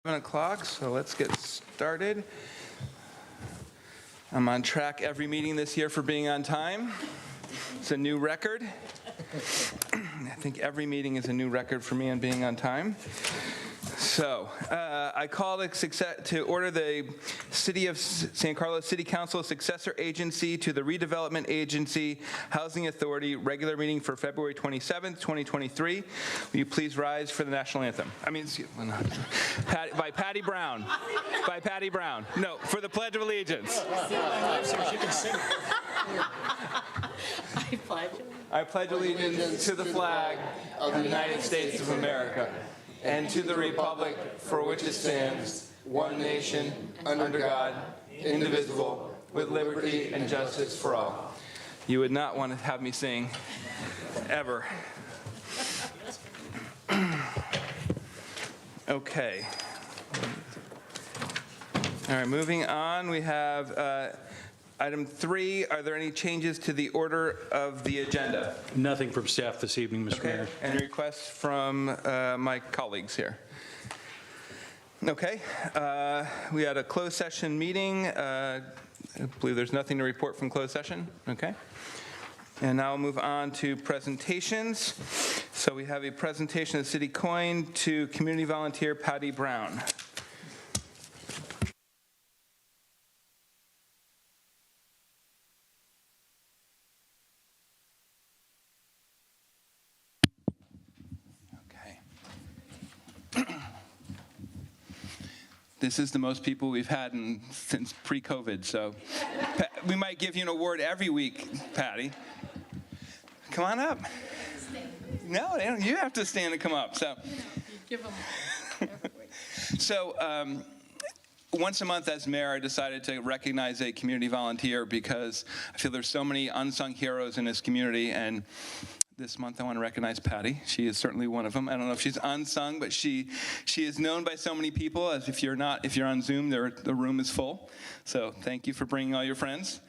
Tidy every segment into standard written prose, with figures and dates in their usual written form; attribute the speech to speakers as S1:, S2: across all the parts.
S1: 7 o'clock, so let's get started. I'm on track every meeting this year for being on time. It's a new record. I think every meeting is a new record for me on being on time. So I call to order the City of San Carlos City Council successor agency to the Redevelopment Agency Housing Authority regular meeting for February 27th, 2023. Will you please rise for the national anthem? By Patty Brown. By Patty Brown. No, for the Pledge of Allegiance. I pledge allegiance to the flag of the United States of America and to the republic for which it stands, one nation, under God, indivisible, with liberty and justice for all. You would not want to have me sing, ever. Okay. All right, moving on, we have item 3, are there any changes to the order of the agenda?
S2: Nothing from staff this evening, Mr. Mayor.
S1: Any requests from my colleagues here? Okay. We had a closed session meeting. I believe there's nothing to report from closed session. Okay. And now we'll move on to presentations. So we have a presentation of City Coin to community volunteer Patty Brown. This is the most people we've had since pre-COVID, so we might give you an award every week, Patty. Come on up. No, you have to stand and come up. So, so once a month as mayor, I decided to recognize a community volunteer because I feel there's so many unsung heroes in this community, and this month I want to recognize Patty. She is certainly one of them. I don't know if she's unsung, but she is known by so many people. As if you're on Zoom, the room is full. So thank you for bringing all your friends.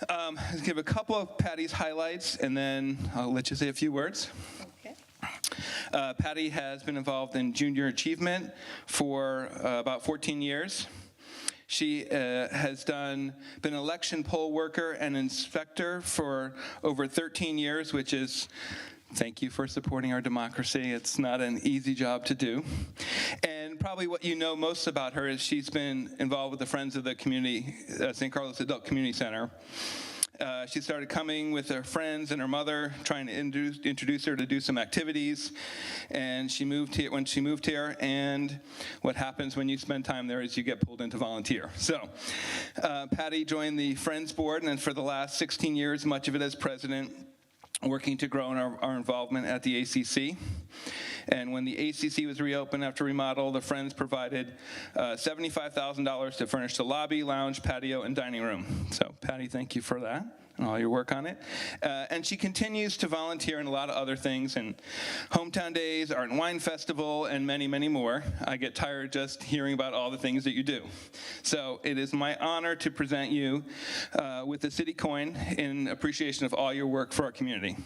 S1: I'll give a couple of Patty's highlights, and then I'll let you say a few words. Okay. Patty has been involved in junior achievement for about 14 years. She has been an election poll worker and inspector for over 13 years, which is, thank you for supporting our democracy. It's not an easy job to do. And probably what you know most about her is she's been involved with the Friends of the Community, San Carlos Adult Community Center. She started coming with her friends and her mother, trying to introduce her to do some activities. And when she moved here, and what happens when you spend time there is you get pulled in to volunteer. So Patty joined the Friends Board, and then for the last 16 years, much of it as president, working to grow our involvement at the ACC. And when the ACC was reopened after remodel, the Friends provided $75,000 to furnish the lobby, lounge, patio, and dining room. So, Patty, thank you for that and all your work on it. And she continues to volunteer in a lot of other things, and Hometown Days, Art and Wine Festival, and many, many more. I get tired just hearing about all the things that you do. So it is my honor to present you with the City Coin in appreciation of all your work for our community.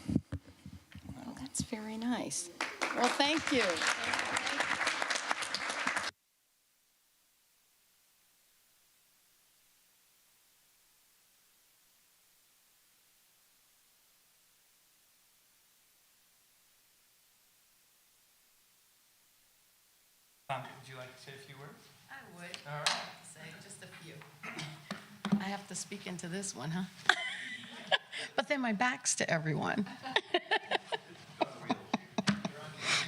S3: Oh, that's very nice. Well, thank you.
S1: Would you like to say a few words?
S4: I would.
S1: All right.
S4: Say just a few. I have to speak into this one, huh? But then my back's to everyone.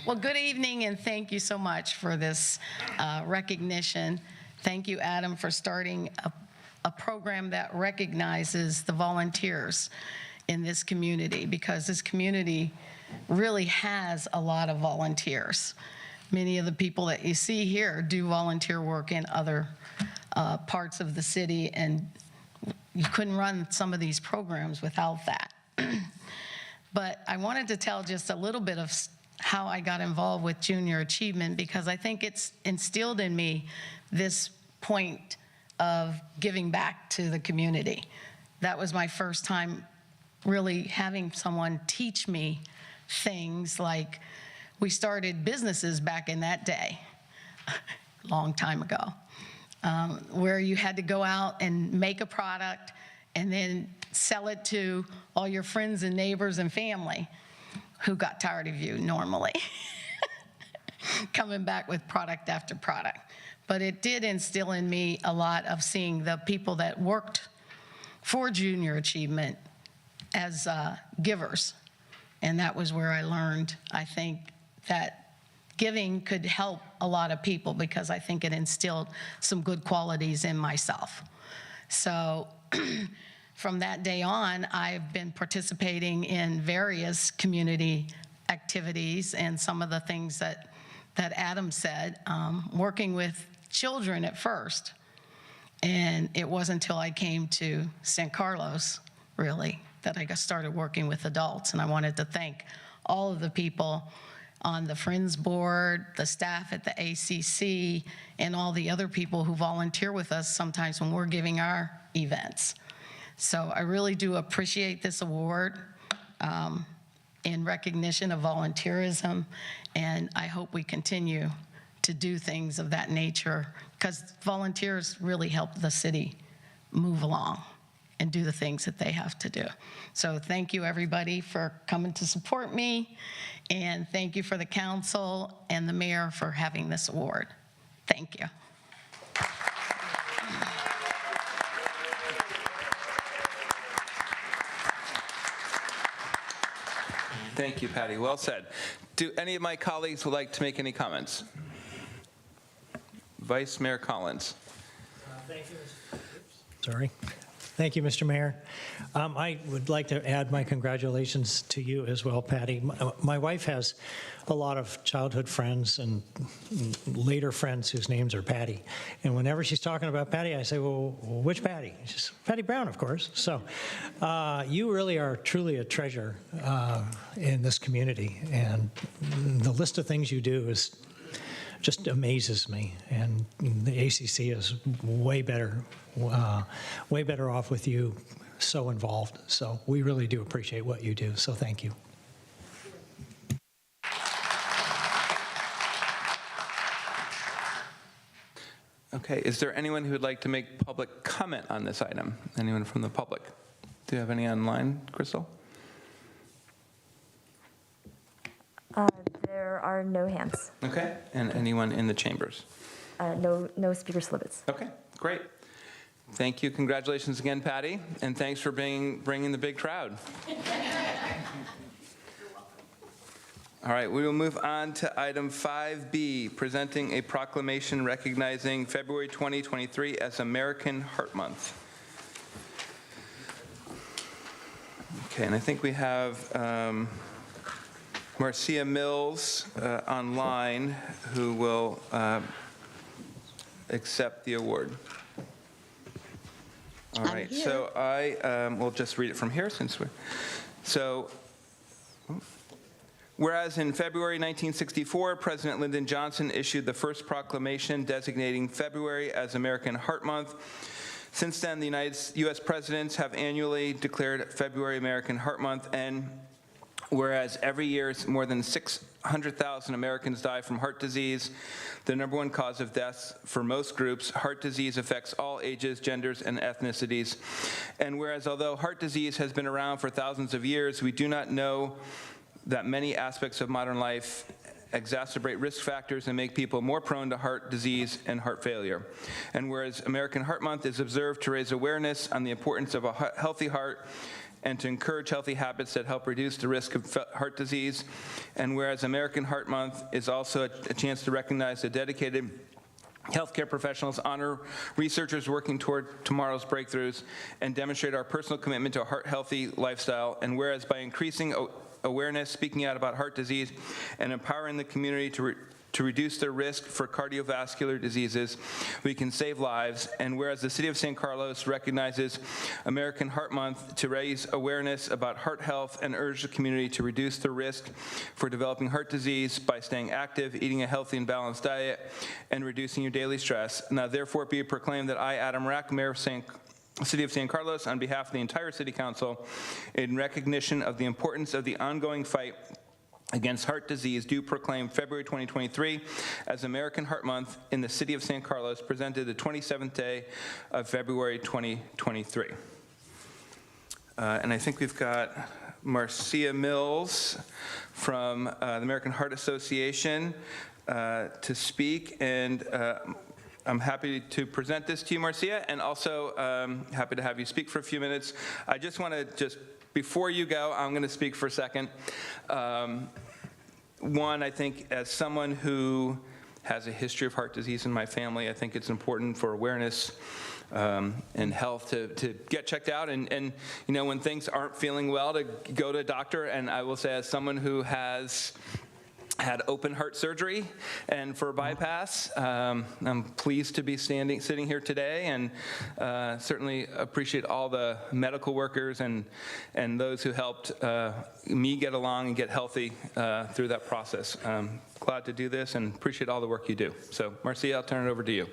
S4: Well, good evening, and thank you so much for this recognition. Thank you, Adam, for starting a program that recognizes the volunteers in this community, because this community really has a lot of volunteers. Many of the people that you see here do volunteer work in other parts of the city, and you couldn't run some of these programs without that. But I wanted to tell just a little bit of how I got involved with junior achievement, because I think it's instilled in me this point of giving back to the community. That was my first time really having someone teach me things like we started businesses back in that day. long time ago, where you had to go out and make a product and then sell it to all your friends and neighbors and family who got tired of you normally, coming back with product after product. But it did instill in me a lot of seeing the people that worked for Junior Achievement as givers. And that was where I learned, I think, that giving could help a lot of people, because I think it instilled some good qualities in myself. So from that day on, I've been participating in various community activities and some of the things that Adam said, working with children at first. And it wasn't until I came to San Carlos, really, that I got started working with adults. And I wanted to thank all of the people on the Friends Board, the staff at the ACC, and all the other people who volunteer with us sometimes when we're giving our events. So I really do appreciate this award in recognition of volunteerism, and I hope we continue to do things of that nature, because volunteers really help the city move along and do the things that they have to do. So thank you, everybody, for coming to support me, and thank you for the council and the mayor for having this award. Thank you.
S1: Thank you, Patty. Well said. Do any of my colleagues would like to make any comments? Vice Mayor Collins.
S5: Thank you. Sorry. Thank you, Mr. Mayor. I would like to add my congratulations to you as well, Patty. My wife has a lot of childhood friends and later friends whose names are Patty. And whenever she's talking about Patty, I say, well, which Patty? She says, Patty Brown, of course. So you really are truly a treasure in this community. And the list of things you do is just amazes me, and the ACC is way better off with you so involved. So we really do appreciate what you do, so thank you.
S1: Okay, is there anyone who would like to make public comment on this item? Anyone from the public? Do you have any online, Crystal?
S6: There are no hands.
S1: Okay, and anyone in the chambers?
S6: No speaker slippets.
S1: Okay, great. Thank you. Congratulations again, Patty, and thanks for bringing the big crowd. All right, we will move on to item 5B, presenting a proclamation recognizing February 2023 as American Heart Month. Okay, and I think we have Marcia Mills online, who will accept the award. All right,
S3: here.
S1: so I will just read it from here since we're, so. Whereas in February 1964, President Lyndon Johnson issued the first proclamation designating February as American Heart Month. Since then, the U.S. presidents have annually declared February American Heart Month, and whereas every year more than 600,000 Americans die from heart disease, the #1 cause of death for most groups, heart disease affects all ages, genders, and ethnicities. And whereas although heart disease has been around for thousands of years, we do not know that many aspects of modern life exacerbate risk factors and make people more prone to heart disease and heart failure. And whereas American Heart Month is observed to raise awareness on the importance of a healthy heart and to encourage healthy habits that help reduce the risk of heart disease, and whereas American Heart Month is also a chance to recognize the dedicated healthcare professionals, honor researchers working toward tomorrow's breakthroughs, and demonstrate our personal commitment to a heart-healthy lifestyle, and whereas by increasing awareness, speaking out about heart disease, and empowering the community to reduce their risk for cardiovascular diseases, we can save lives. And whereas the City of San Carlos recognizes American Heart Month to raise awareness about heart health and urge the community to reduce the risk for developing heart disease by staying active, eating a healthy and balanced diet, and reducing your daily stress. Now therefore be it proclaimed that I, Adam Rack, Mayor of City of San Carlos, on behalf of the entire City Council, in recognition of the importance of the ongoing fight Against Heart Disease do proclaim February 2023 as American Heart Month in the city of San Carlos, presented the 27th day of February 2023. And I think we've got Marcia Mills from the American Heart Association to speak, and I'm happy to present this to you, Marcia, and also happy to have you speak for a few minutes. I just want to before you go, I'm going to speak for a second. One, I think as someone who has a history of heart disease in my family, I think it's important for awareness and health to get checked out, and when things aren't feeling well, to go to a doctor. And I will say, as someone who has had open heart surgery and for bypass, I'm pleased to be sitting here today, and certainly appreciate all the medical workers and those who helped me get along and get healthy through that process. Glad to do this and appreciate all the work you do. So, Marcia, I'll turn it over to you.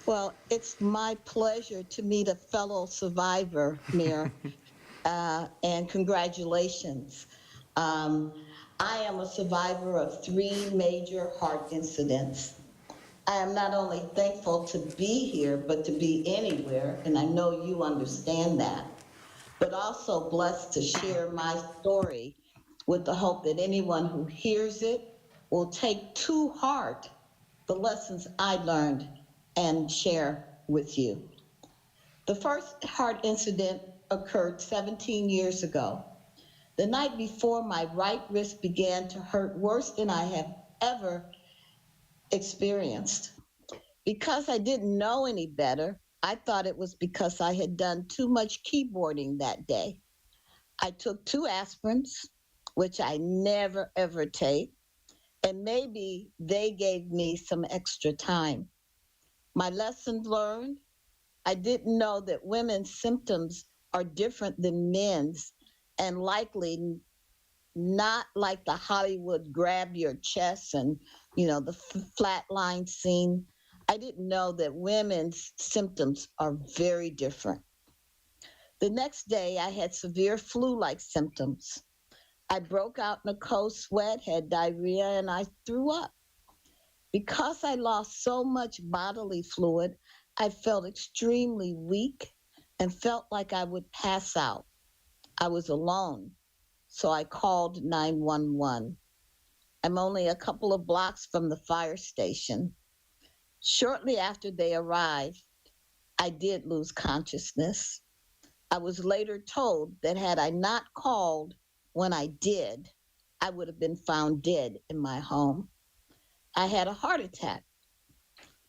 S7: Well, it's my pleasure to meet a fellow survivor, Mayor, and congratulations. I am a survivor of 3 major heart incidents. I am not only thankful to be here, but to be anywhere, and I know you understand that, but also blessed to share my story with the hope that anyone who hears it will take to heart the lessons I learned and share with you. The first heart incident occurred 17 years ago. The night before, my right wrist began to hurt worse than I have ever experienced. Because I didn't know any better, I thought it was because I had done too much keyboarding that day. I took 2 aspirins, which I never ever take, and maybe they gave me some extra time. My lesson learned: I didn't know that women's symptoms are different than men's, and likely not like the Hollywood grab your chest and, the flat line scene. I didn't know that women's symptoms are very different. The next day, I had severe flu-like symptoms. I broke out in a cold sweat, had diarrhea, and I threw up. Because I lost so much bodily fluid, I felt extremely weak and felt like I would pass out. I was alone, so I called 911. I'm only a couple of blocks from the fire station. Shortly after they arrived, I did lose consciousness. I was later told that had I not called when I did, I would have been found dead in my home. I had a heart attack.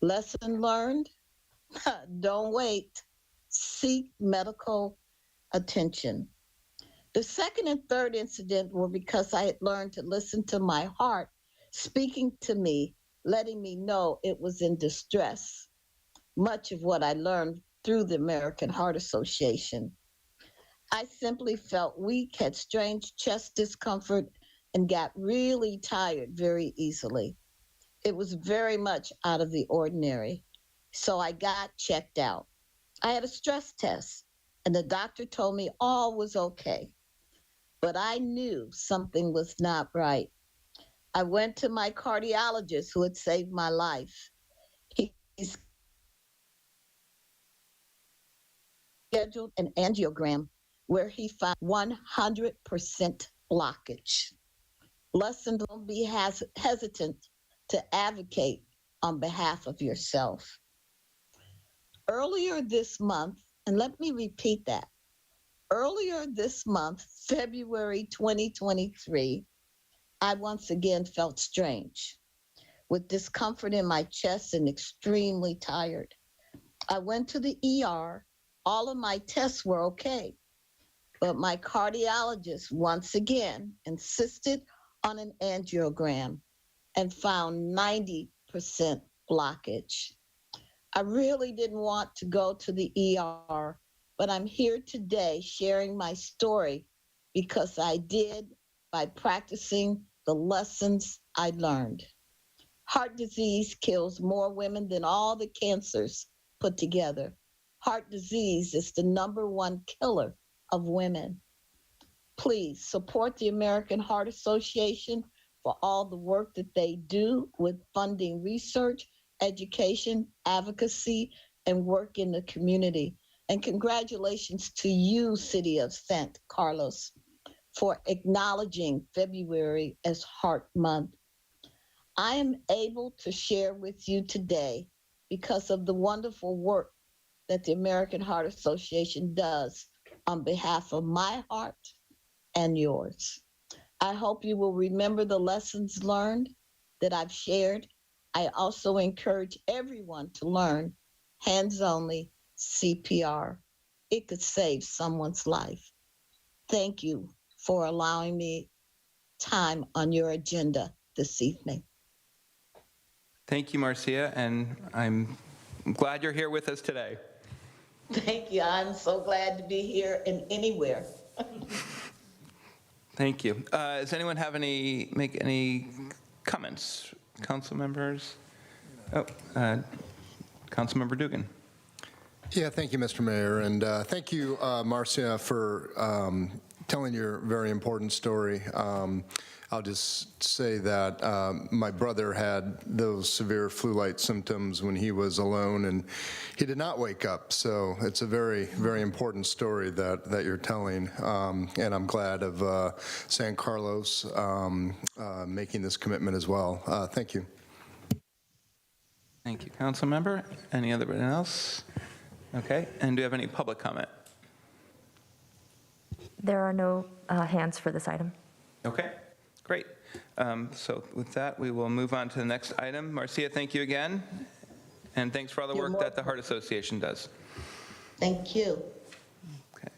S7: Lesson learned: don't wait. Seek medical attention. The second and third incident were because I had learned to listen to my heart speaking to me, letting me know it was in distress. Much of what I learned through the American Heart Association. I simply felt weak, had strange chest discomfort, and got really tired very easily. It was very much out of the ordinary. So I got checked out. I had a stress test, and the doctor told me all was okay. But I knew something was not right. I went to my cardiologist who had saved my life. He scheduled an angiogram where he found 100% blockage. Lesson: don't be hesitant to advocate on behalf of yourself. Earlier this month, and let me repeat that, earlier this month, February 2023, I once again felt strange, with discomfort in my chest and extremely tired. I went to the ER. All of my tests were okay, but my cardiologist once again insisted on an angiogram and found 90% blockage. I really didn't want to go to the ER, but I'm here today sharing my story because I did by practicing the lessons I learned. Heart disease kills more women than all the cancers put together. Heart disease is the #1 killer of women. please support the American Heart Association for all the work that they do with funding research, education, advocacy, and work in the community. And congratulations to you, City of San Carlos, for acknowledging February as Heart Month. I am able to share with you today because of the wonderful work that the American Heart Association does on behalf of my heart and yours. I hope you will remember the lessons learned that I've shared. I also encourage everyone to learn hands-only CPR. It could save someone's life. Thank you for allowing me time on your agenda this evening.
S1: Thank you, Marcia, and I'm glad you're here with us today.
S7: Thank you. I'm so glad to be here and anywhere.
S1: Thank you. Does anyone have make any comments? Council members? Oh, Councilmember Dugan.
S8: Yeah, thank you, Mr. Mayor, and thank you, Marcia, for telling your very important story. I'll just say that my brother had those severe flu-like symptoms when he was alone, and he did not wake up. So it's a very, very important story that you're telling, and I'm glad of San Carlos making this commitment as well. Thank you.
S1: Thank you, Council Member. Anyone else? Okay, and do you have any public comment?
S6: There are no hands for this item.
S1: Okay, great. So with that, we will move on to the next item. Marcia, thank you again, and thanks for all the
S7: You're
S1: work that the Heart Association does.
S7: Thank you.
S1: Okay.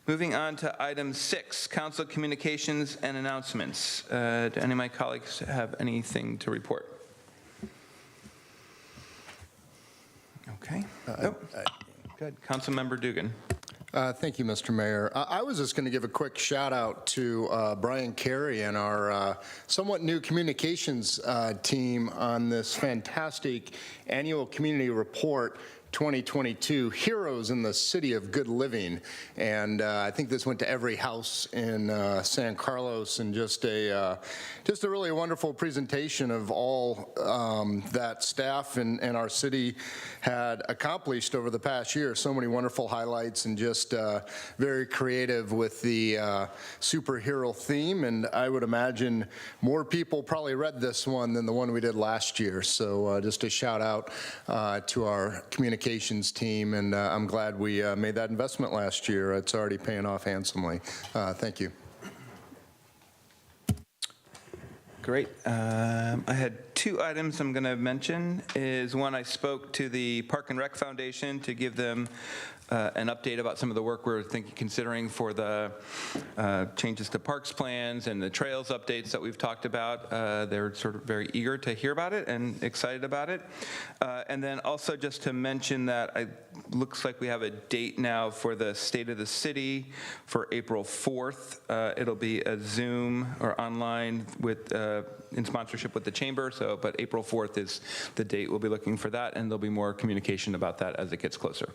S1: Moving on to item 6, council communications and announcements. Do any of my colleagues have anything to report? Okay. Good. Councilmember Dugan.
S8: Thank you, Mr. Mayor. I was just going to give a quick shout out to Brian Carey and our somewhat new communications team on this fantastic annual community report 2022, Heroes in the City of Good Living. And I think this went to every house in San Carlos, and just a really wonderful presentation of all that staff and our city had accomplished over the past year. So many wonderful highlights, and just very creative with the superhero theme. And I would imagine more people probably read this one than the one we did last year. So just a shout out to our communications team, and I'm glad we made that investment last year. It's already paying off handsomely. Thank you.
S1: Great. I had 2 items I'm going to mention. Is one, I spoke to the Park and Rec Foundation to give them an update about some of the work we're considering for the changes to parks plans and the trails updates that we've talked about. They're sort of very eager to hear about it and excited about it. And then also just to mention that it looks like we have a date now for the State of the City for April 4th. It'll be a Zoom or online with in sponsorship with the Chamber. But April 4th is the date. We'll be looking for that, and there'll be more communication about that as it gets closer.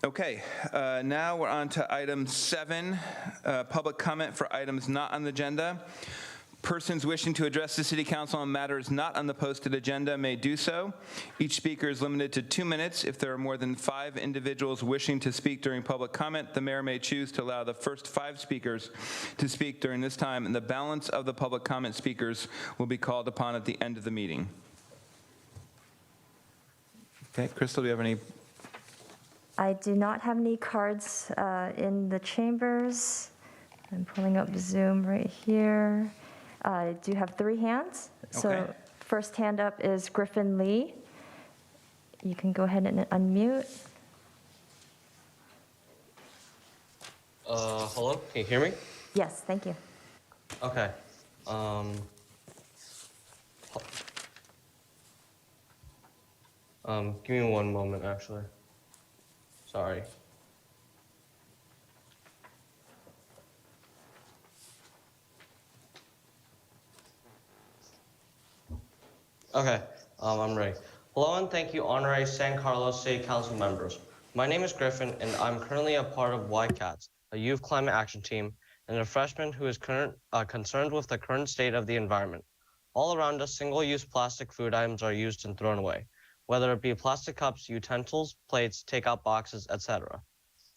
S1: Okay, now we're on to item 7, public comment for items not on the agenda. Persons wishing to address the City Council on matters not on the posted agenda may do so. Each speaker is limited to 2 minutes. If there are more than 5 individuals wishing to speak during public comment, the mayor may choose to allow the first 5 speakers to speak during this time, and the balance of the public comment speakers will be called upon at the end of the meeting. Okay, Crystal, do you have any?
S6: I do not have any cards in the chambers. I'm pulling up Zoom right here. I do have 3 hands. So
S1: Okay.
S6: first hand up is Griffin Lee. You can go ahead and unmute.
S9: Hello, can you hear me?
S6: Yes, thank you.
S9: Okay. Give me one moment, actually. Sorry. Okay, I'm ready. Hello and thank you, honorary San Carlos City Council members. My name is Griffin, and I'm currently a part of YCATS, a youth climate action team, and a freshman who is concerned with the current state of the environment. All around us, single-use plastic food items are used and thrown away, whether it be plastic cups, utensils, plates, takeout boxes, etc.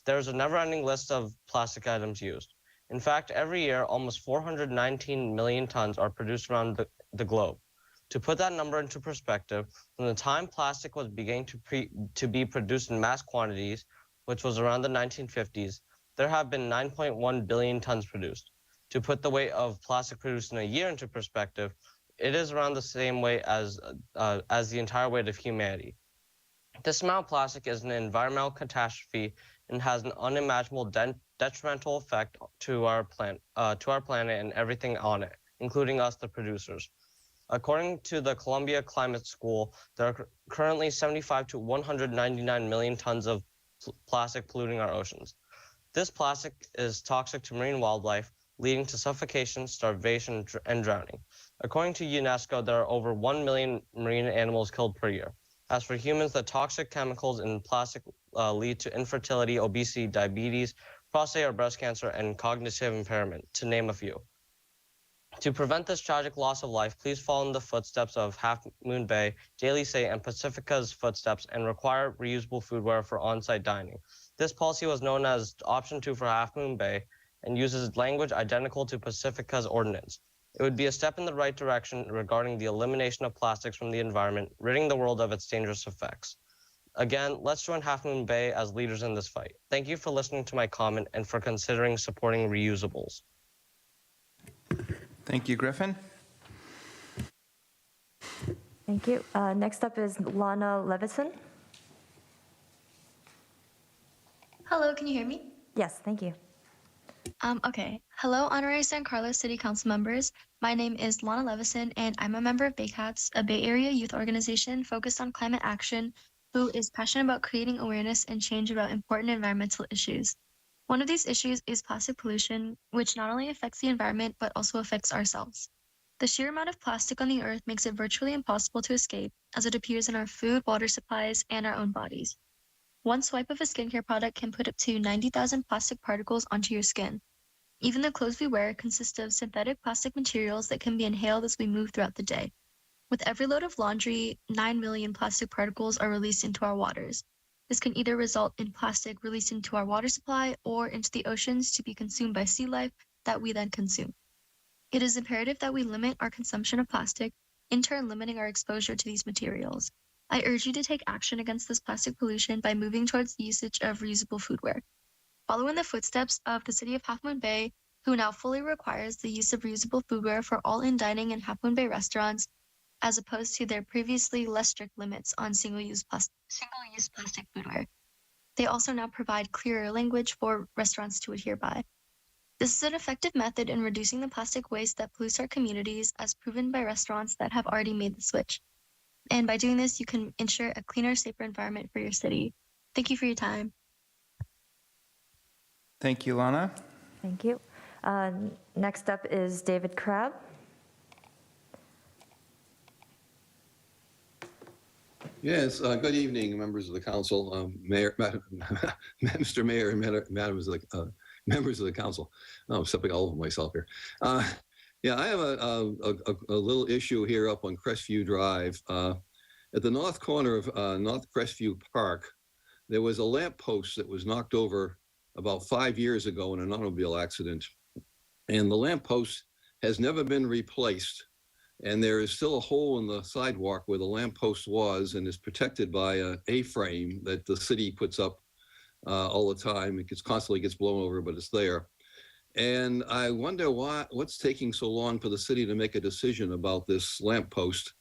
S9: There is a never-ending list of plastic items used. In fact, every year, almost 419 million tons are produced around the globe. To put that number into perspective, from the time plastic was beginning to be produced in mass quantities, which was around the 1950s, there have been 9.1 billion tons produced. To put the weight of plastic produced in a year into perspective, it is around the same weight as the entire weight of humanity. This amount of plastic is an environmental catastrophe and has an unimaginable detrimental effect to our planet and everything on it, including us, the producers. According to the Columbia Climate School, there are currently 75 to 199 million tons of plastic polluting our oceans. This plastic is toxic to marine wildlife, leading to suffocation, starvation, and drowning. According to UNESCO, there are over 1 million marine animals killed per year. As for humans, the toxic chemicals in plastic lead to infertility, obesity, diabetes, prostate or breast cancer, and cognitive impairment, to name a few. To prevent this tragic loss of life, please follow in the footsteps of Half Moon Bay, Daily Say, and Pacifica's footsteps and require reusable foodware for on-site dining. This policy was known as Option 2 for Half Moon Bay and uses language identical to Pacifica's ordinance. It would be a step in the right direction regarding the elimination of plastics from the environment, ridding the world of its dangerous effects. Again, let's join Half Moon Bay as leaders in this fight. Thank you for listening to my comment and for considering supporting reusables.
S1: Thank you, Griffin.
S6: Thank you. Next up is Lana Levison.
S10: Hello, can you hear me?
S6: Yes, thank you.
S10: Okay. Hello, Honorary San Carlos City Council members. My name is Lana Levison, and I'm a member of BayCats, a Bay Area youth organization focused on climate action, who is passionate about creating awareness and change about important environmental issues. One of these issues is plastic pollution, which not only affects the environment, but also affects ourselves. The sheer amount of plastic on the earth makes it virtually impossible to escape, as it appears in our food, water supplies, and our own bodies. One swipe of a skincare product can put up to 90,000 plastic particles onto your skin. Even the clothes we wear consist of synthetic plastic materials that can be inhaled as we move throughout the day. With every load of laundry, 9 million plastic particles are released into our waters. This can either result in plastic released into our water supply or into the oceans to be consumed by sea life that we then consume. It is imperative that we limit our consumption of plastic, in turn limiting our exposure to these materials. I urge you to take action against this plastic pollution by moving towards the usage of reusable foodware. Follow in the footsteps of the city of Half Moon Bay, who now fully requires the use of reusable foodware for all in-dining in Half Moon Bay restaurants, as opposed to their previously less strict limits on single-use plastic foodware. They also now provide clearer language for restaurants to adhere by. This is an effective method in reducing the plastic waste that pollutes our communities, as proven by restaurants that have already made the switch. And by doing this, you can ensure a cleaner, safer environment for your city. Thank you for your time.
S1: Thank you, Lana.
S6: Thank you. Next up is David Crabb.
S11: Yes, good evening, members of the council, Mayor, Mr. Mayor, and members of the council. Oh, I'm stepping all over myself here. Yeah, I have a little issue here up on Crestview Drive. At the north corner of North Crestview Park, there was a lamp post that was knocked over about 5 years ago in an automobile accident. And the lamp post has never been replaced. And there is still a hole in the sidewalk where the lamp post was and is protected by an A-frame that the city puts up all the time. It constantly gets blown over, but it's there. And I wonder what's taking so long for the city to make a decision about this lamp post,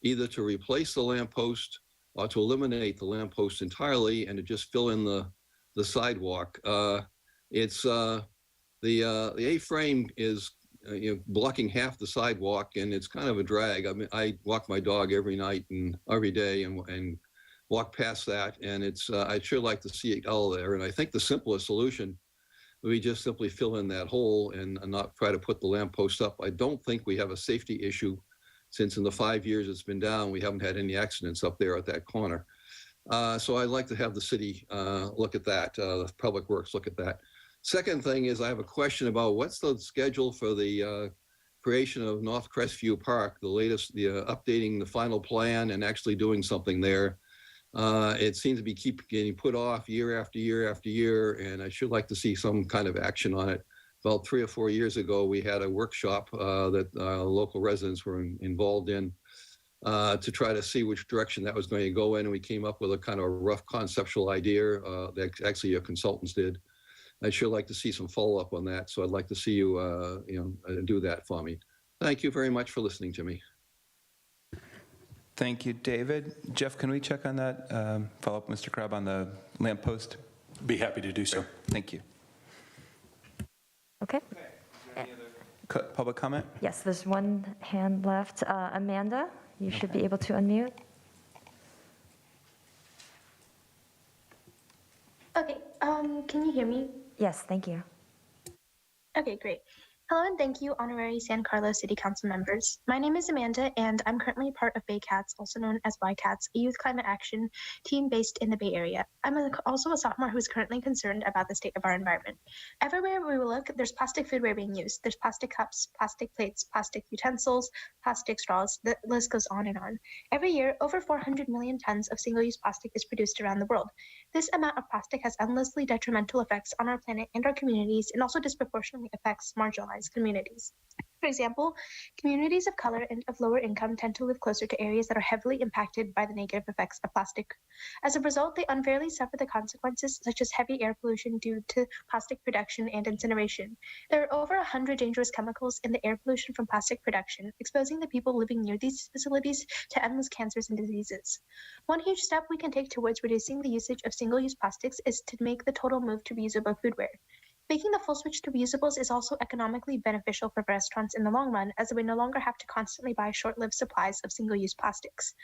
S11: either to replace the lamp post or to eliminate the lamp post entirely and to just fill in the sidewalk. The A-frame is blocking half the sidewalk, and it's kind of a drag. I mean, I walk my dog every night and every day and walk past that, and I'd sure like to see it all there. And I think the simplest solution would be just simply fill in that hole and not try to put the lamppost up. I don't think we have a safety issue, since in the 5 years it's been down, we haven't had any accidents up there at that corner. So I'd like to have the city look at that, the Public Works look at that. Second thing is I have a question about what's the schedule for the creation of North Crestview Park, the updating the final plan and actually doing something there. It seems to be getting put off year after year after year, and I should like to see some kind of action on it. About 3 or 4 years ago, we had a workshop that local residents were involved in to try to see which direction that was going to go in, and we came up with a kind of a rough conceptual idea that actually your consultants did. I'd sure like to see some follow-up on that, so I'd like to see you, do that for me. Thank you very much for listening to me.
S1: Thank you, David. Jeff, can we check on that? Follow up, Mr. Krebs, on the lamppost?
S2: Be happy to do so.
S1: Thank you.
S6: Okay.
S1: Public comment?
S6: Yes, there's one hand left. Amanda, you should be able to unmute.
S10: Okay, can you hear me?
S6: Yes, thank you.
S10: Okay, great. Hello and thank you, honorary San Carlos City Council members. My name is Amanda, and I'm currently part of Bay Cats, also known as YCATS, a youth climate action team based in the Bay Area. I'm also a sophomore who is currently concerned about the state of our environment. Everywhere we look, there's plastic foodware being used. There's plastic cups, plastic plates, plastic utensils, plastic straws. The list goes on and on. Every year, over 400 million tons of single-use plastic is produced around the world. This amount of plastic has endlessly detrimental effects on our planet and our communities, and also disproportionately affects marginalized communities. For example, communities of color and of lower income tend to live closer to areas that are heavily impacted by the negative effects of plastic. As a result, they unfairly suffer the consequences such as heavy air pollution due to plastic production and incineration. There are over 100 dangerous chemicals in the air pollution from plastic production, exposing the people living near these facilities to endless cancers and diseases. One huge step we can take towards reducing the usage of single-use plastics is to make the total move to reusable foodware. Making the full switch to reusables is also economically beneficial for restaurants in the long run, as we no longer have to constantly buy short-lived supplies of single-use plastics.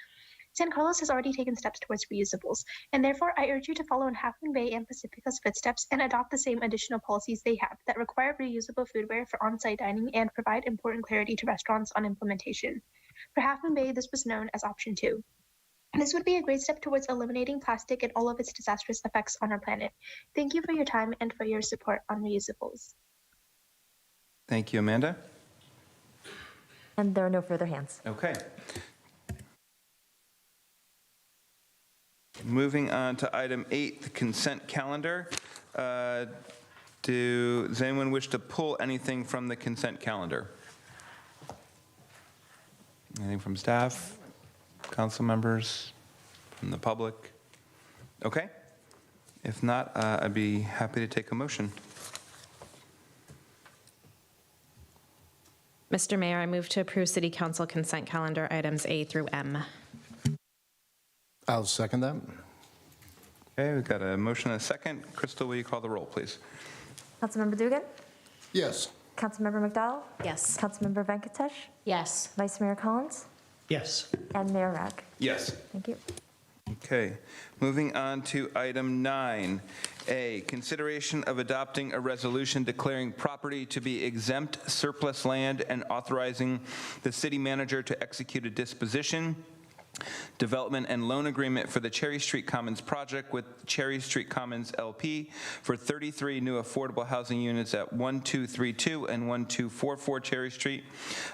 S10: San Carlos has already taken steps towards reusables, and therefore I urge you to follow in Half Moon Bay and Pacifica's footsteps and adopt the same additional policies they have that require reusable foodware for on-site dining and provide important clarity to restaurants on implementation. For Half Moon Bay, this was known as Option 2. This would be a great step towards eliminating plastic and all of its disastrous effects on our planet. Thank you for your time and for your support on reusables.
S1: Thank you, Amanda.
S6: And there are no further hands.
S1: Okay. Moving on to item 8, the consent calendar. Does anyone wish to pull anything from the consent calendar? Anything from staff? Council members, from the public? Okay. If not, I'd be happy to take a motion.
S12: Mr. Mayor, I move to approve City Council consent calendar items A through M.
S8: I'll second that.
S1: Okay, we've got a motion and a second. Crystal, will you call the roll, please?
S6: Councilmember Dugan?
S8: Yes.
S6: Councilmember McDowell?
S12: Yes.
S6: Councilmember Venkatesh?
S3: Yes.
S6: Vice Mayor Collins?
S5: Yes.
S6: And Mayor Rack?
S1: Yes.
S6: Thank you.
S1: Okay, moving on to item 9. A, consideration of adopting a resolution declaring property to be exempt surplus land and authorizing the city manager to execute a disposition, development and loan agreement for the Cherry Street Commons project with Cherry Street Commons LP for 33 new affordable housing units at 1232 and 1244 Cherry Street.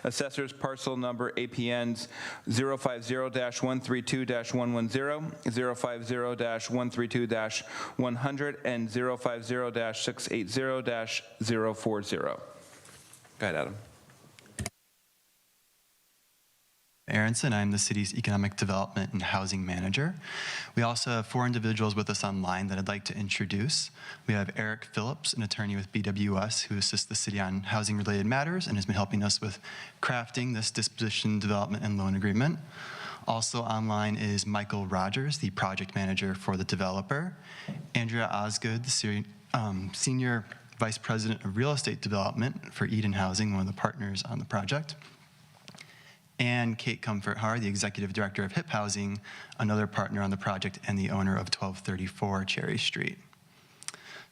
S1: Assessors parcel number APNs 050-132-110, 050-132-100, and 050-680-040. Go ahead, Adam.
S13: Aronson. I'm the city's economic development and housing manager. We also have 4 individuals with us online that I'd like to introduce. We have Eric Phillips, an attorney with BWS, who assists the city on housing-related matters and has been helping us with crafting this disposition, development, and loan agreement. Also online is Michael Rogers, the project manager for the developer. Andrea Osgood, the senior vice president of real estate development for Eden Housing, one of the partners on the project. And Kate Comfort-Har, the executive director of HIP Housing, another partner on the project and the owner of 1234 Cherry Street.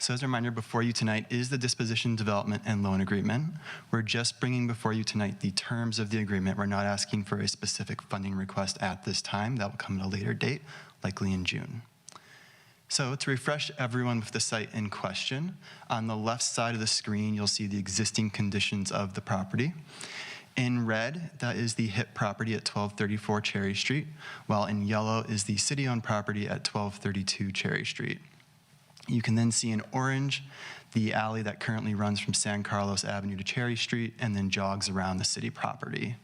S13: So as a reminder, before you tonight is the disposition, development, and loan agreement. We're just bringing before you tonight the terms of the agreement. We're not asking for a specific funding request at this time. That will come at a later date, likely in June. So to refresh everyone with the site in question, on the left side of the screen, you'll see the existing conditions of the property. In red, that is the HIP property at 1234 Cherry Street, while in yellow is the city-owned property at 1232 Cherry Street. You can then see in orange the alley that currently runs from San Carlos Avenue to Cherry Street and then jogs around the city property.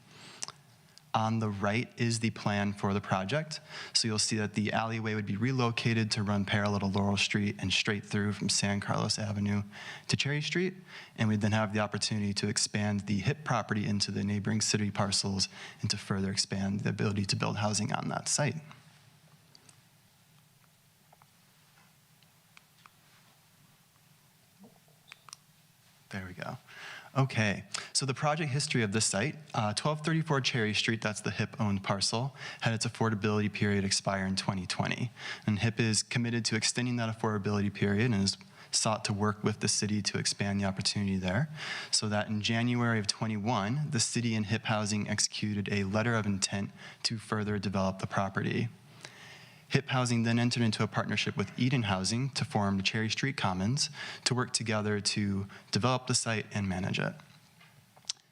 S13: On the right is the plan for the project. So you'll see that the alleyway would be relocated to run parallel to Laurel Street and straight through from San Carlos Avenue to Cherry Street. And we'd then have the opportunity to expand the HIP property into the neighboring city parcels and to further expand the ability to build housing on that site. There we go. Okay, so the project history of this site, 1234 Cherry Street, that's the HIP-owned parcel, had its affordability period expire in 2020. And HIP is committed to extending that affordability period and has sought to work with the city to expand the opportunity there, so that in January of 21, the city and HIP Housing executed a letter of intent to further develop the property. HIP Housing then entered into a partnership with Eden Housing to form the Cherry Street Commons to work together to develop the site and manage it.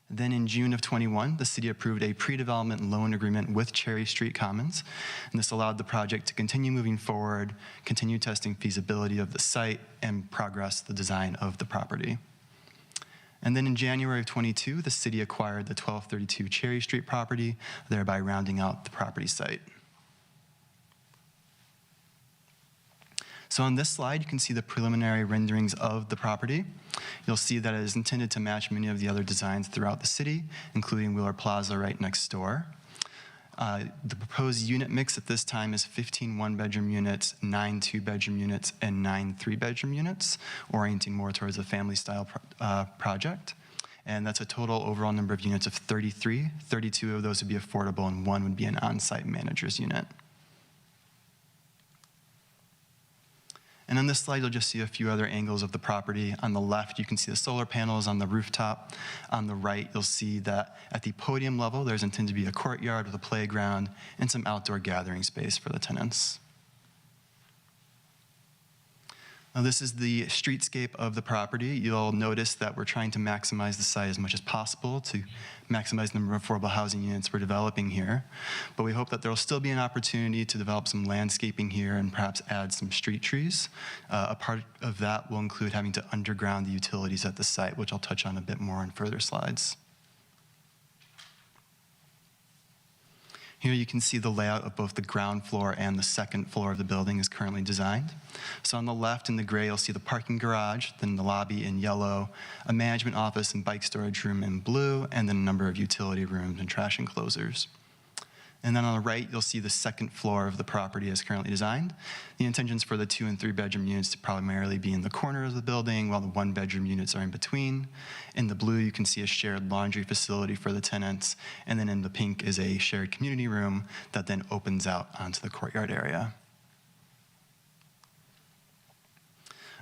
S13: Then in June of 21, the city approved a pre-development loan agreement with Cherry Street Commons, and this allowed the project to continue moving forward, continue testing feasibility of the site, and progress the design of the property. And then in January of 22, the city acquired the 1232 Cherry Street property, thereby rounding out the property site. So on this slide, you can see the preliminary renderings of the property. You'll see that it is intended to match many of the other designs throughout the city, including Wheeler Plaza right next door. The proposed unit mix at this time is 15 one-bedroom units, 9 two-bedroom units, and 9 three-bedroom units, orienting more towards a family-style project. And that's a total overall number of units of 33. 32 of those would be affordable, and 1 would be an on-site manager's unit. And on this slide, you'll just see a few other angles of the property. On the left, you can see the solar panels on the rooftop. On the right, you'll see that at the podium level, there's intended to be a courtyard with a playground and some outdoor gathering space for the tenants. Now, this is the streetscape of the property. You'll notice that we're trying to maximize the site as much as possible to maximize the number of affordable housing units we're developing here. But we hope that there will still be an opportunity to develop some landscaping here and perhaps add some street trees. A part of that will include having to underground the utilities at the site, which I'll touch on a bit more in further slides. Here you can see the layout of both the ground floor and the second floor of the building is currently designed. So on the left in the gray, you'll see the parking garage, then the lobby in yellow, a management office and bike storage room in blue, and then a number of utility rooms and trash enclosures. And then on the right, you'll see the second floor of the property as currently designed. The intentions for the 2 and 3 bedroom units to primarily be in the corner of the building, while the 1 bedroom units are in between. In the blue, you can see a shared laundry facility for the tenants. And then in the pink is a shared community room that then opens out onto the courtyard area.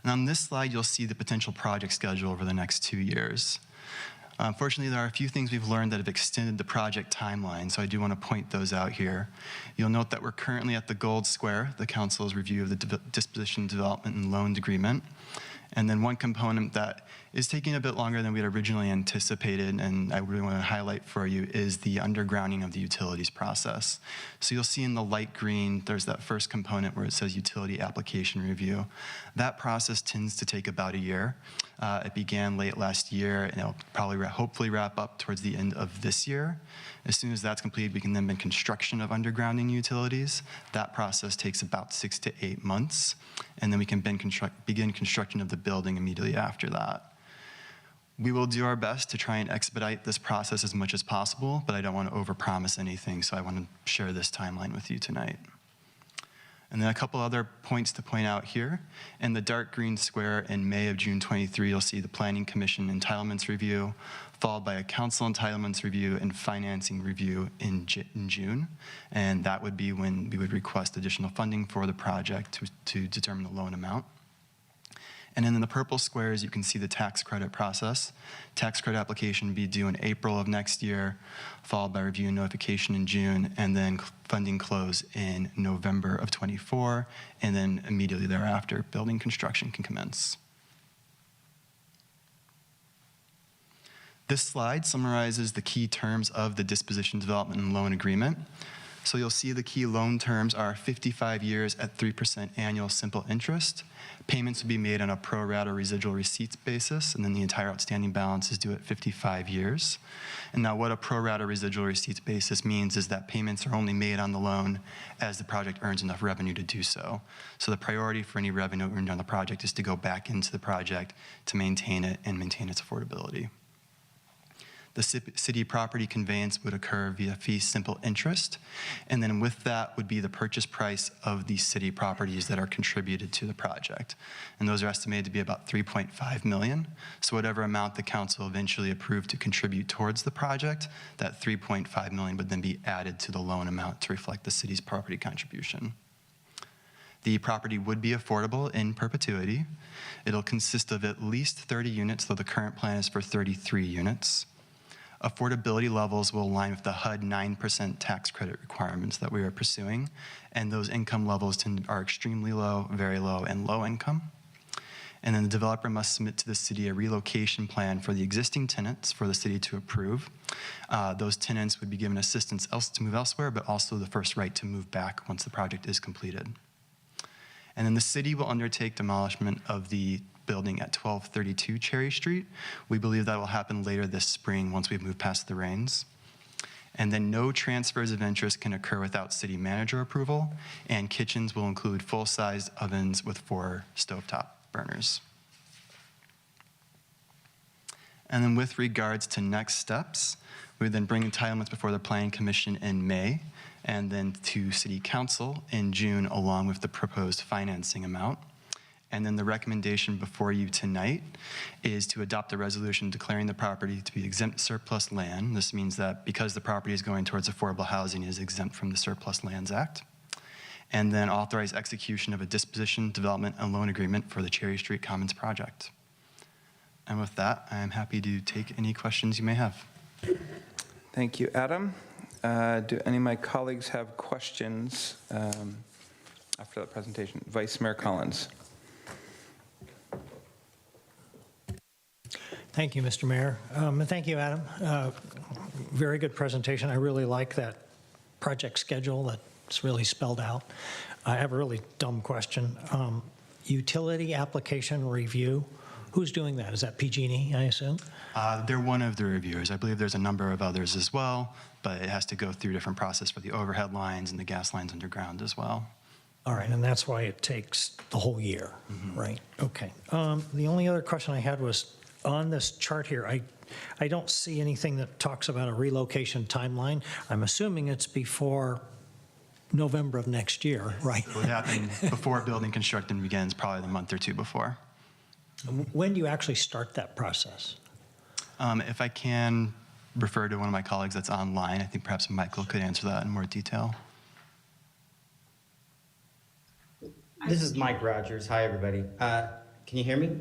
S13: And on this slide, you'll see the potential project schedule over the next 2 years. Unfortunately, there are a few things we've learned that have extended the project timeline, so I do want to point those out here. You'll note that we're currently at the Gold Square, the council's review of the disposition, development, and loan agreement. And then one component that is taking a bit longer than we had originally anticipated, and I really want to highlight for you, is the undergrounding of the utilities process. So you'll see in the light green, there's that first component where it says utility application review. That process tends to take about a year. It began late last year, and it'll probably hopefully wrap up towards the end of this year. As soon as that's completed, we can then begin construction of undergrounding utilities. That process takes about 6 to 8 months, and then we can begin construction of the building immediately after that. We will do our best to try and expedite this process as much as possible, but I don't want to overpromise anything, so I want to share this timeline with you tonight. And then a couple other points to point out here. In the dark green square in May of June 23, you'll see the Planning Commission entitlements review, followed by a council entitlements review and financing review in June. And that would be when we would request additional funding for the project to determine the loan amount. And then in the purple squares, you can see the tax credit process. Tax credit application will be due in April of next year, followed by review and notification in June, and then funding close in November of '24, and then immediately thereafter, building construction can commence. This slide summarizes the key terms of the disposition development and loan agreement. So you'll see the key loan terms are 55 years at 3% annual simple interest. Payments will be made on a pro rata residual receipts basis, and then the entire outstanding balance is due at 55 years. And now what a pro rata residual receipts basis means is that payments are only made on the loan as the project earns enough revenue to do so. So the priority for any revenue earned on the project is to go back into the project to maintain it and maintain its affordability. The city property conveyance would occur via fee simple interest, and then with that would be the purchase price of the city properties that are contributed to the project. And those are estimated to be about $3.5 million. So whatever amount the council eventually approved to contribute towards the project, that $3.5 million would then be added to the loan amount to reflect the city's property contribution. The property would be affordable in perpetuity. It'll consist of at least 30 units, though the current plan is for 33 units. Affordability levels will align with the HUD 9% tax credit requirements that we are pursuing, and those income levels are extremely low, very low, and low income. And then the developer must submit to the city a relocation plan for the existing tenants for the city to approve. Those tenants would be given assistance to move elsewhere, but also the first right to move back once the project is completed. And then the city will undertake demolishment of the building at 1232 Cherry Street. We believe that will happen later this spring once we've moved past the rains. And then no transfers of interest can occur without city manager approval, and kitchens will include full-sized ovens with 4 stovetop burners. And then with regards to next steps, we would then bring entitlements before the Planning Commission in May, and then to City Council in June, along with the proposed financing amount. And then the recommendation before you tonight is to adopt a resolution declaring the property to be exempt surplus land. This means that because the property is going towards affordable housing, it is exempt from the Surplus Lands Act. And then authorize execution of a disposition, development, and loan agreement for the Cherry Street Commons project. And with that, I am happy to take any questions you may have.
S1: Thank you, Adam. Do any of my colleagues have questions after that presentation? Vice Mayor Collins.
S5: Thank you, Mr. Mayor. And thank you, Adam. Very good presentation. I really like that project schedule that's really spelled out. I have a really dumb question. Utility application review, who's doing that? Is that PG&E, I assume?
S13: They're one of the reviewers. I believe there's a number of others as well, but it has to go through different process for the overhead lines and the gas lines underground as well.
S5: All right, and that's why it takes the whole year, right? Okay. The only other question I had was, on this chart here, I don't see anything that talks about a relocation timeline. I'm assuming it's before November of next year, right?
S13: It would happen before building construction begins, probably the month or two before.
S5: When do you actually start that process?
S13: If I can refer to one of my colleagues that's online, I think perhaps Michael could answer that in more detail.
S14: This is Mike Rogers. Hi, everybody. Can you hear me?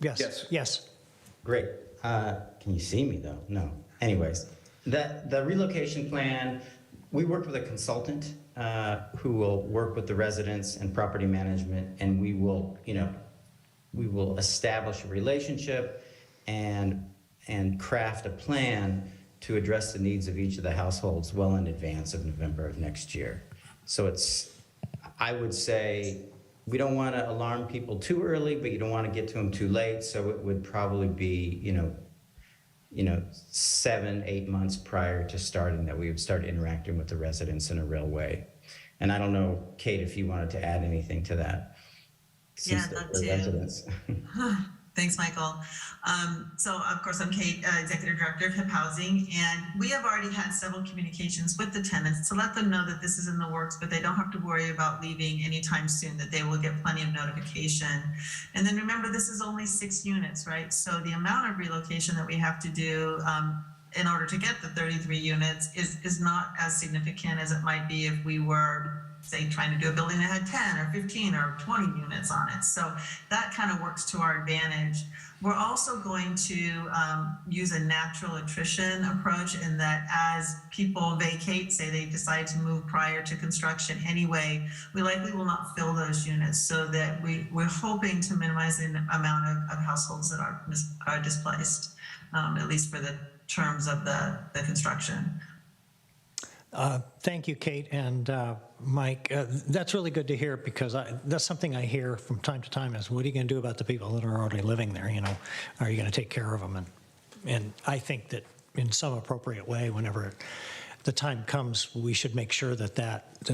S5: Yes. Yes.
S14: Great. Can you see me, though? No. Anyways, the relocation plan, we worked with a consultant who will work with the residents and property management, and we will establish a relationship and craft a plan to address the needs of each of the households well in advance of November of next year. So I would say, we don't want to alarm people too early, but you don't want to get to them too late. So it would probably be, 7-8 months prior to starting that we would start interacting with the residents in a real way. And I don't know, Kate, if you wanted to add anything to that.
S15: Yeah, not to. Thanks, Michael. So, of course, I'm Kate, Executive Director of HIP Housing, and we have already had several communications with the tenants to let them know that this is in the works, but they don't have to worry about leaving anytime soon, that they will get plenty of notification. And then remember, this is only 6 units, right? So the amount of relocation that we have to do in order to get the 33 units is not as significant as it might be if we were, say, trying to do a building that had 10 or 15 or 20 units on it. So that kind of works to our advantage. We're also going to use a natural attrition approach in that as people vacate, say they decide to move prior to construction anyway, we likely will not fill those units, so that we're hoping to minimize the amount of households that are displaced, at least for the terms of the construction.
S5: Thank you, Kate and Mike. That's really good to hear, because that's something I hear from time to time is, what are you going to do about the people that are already living there? You know, are you going to take care of them? And I think that in some appropriate way, whenever the time comes, we should make sure that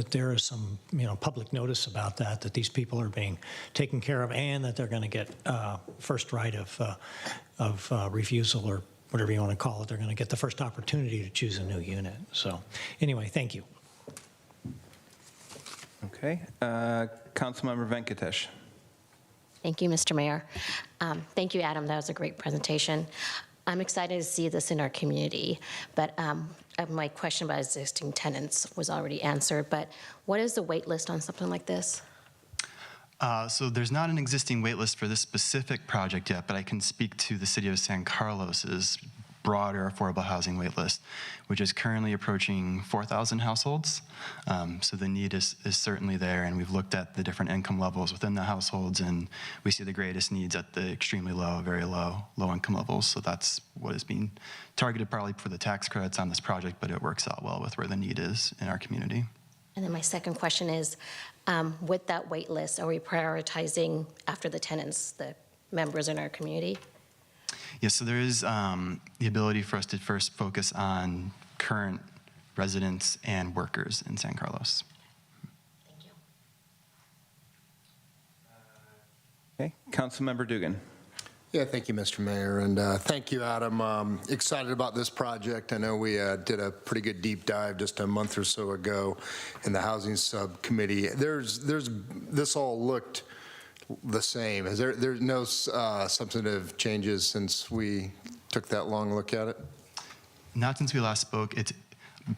S5: there is some, you know, public notice about that these people are being taken care of, and that they're going to get first right of refusal, or whatever you want to call it. They're going to get the first opportunity to choose a new unit. So anyway, thank you.
S1: Okay. Councilmember Venkatesh.
S16: Thank you, Mr. Mayor. Thank you, Adam. That was a great presentation. I'm excited to see this in our community, but my question about existing tenants was already answered, but what is the wait list on something like this?
S13: So there's not an existing wait list for this specific project yet, but I can speak to the City of San Carlos's broader affordable housing wait list, which is currently approaching 4,000 households. So the need is certainly there, and we've looked at the different income levels within the households, and we see the greatest needs at the extremely low, very low income levels. So that's what is being targeted probably for the tax credits on this project, but it works out well with where the need is in our community.
S16: And then my second question is, with that wait list, are we prioritizing after the tenants, the members in our community?
S13: Yes, so there is the ability for us to first focus on current residents and workers in San Carlos.
S16: Thank you.
S1: Okay. Councilmember Dugan.
S8: Yeah, thank you, Mr. Mayor, and thank you, Adam. Excited about this project. I know we did a pretty good deep dive just a month or so ago in the Housing Subcommittee. This all looked the same. There's no substantive changes since we took that long look at it?
S13: Not since we last spoke. It's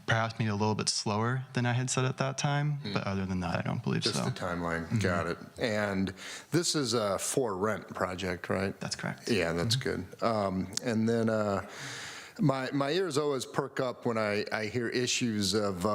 S13: perhaps maybe a little bit slower than I had said at that time, but other than that, I don't believe
S8: Just
S13: so.
S8: the timeline. Got it. And this is a for rent project, right?
S13: That's correct.
S8: Yeah, that's good. And then my ears always perk up when I hear issues of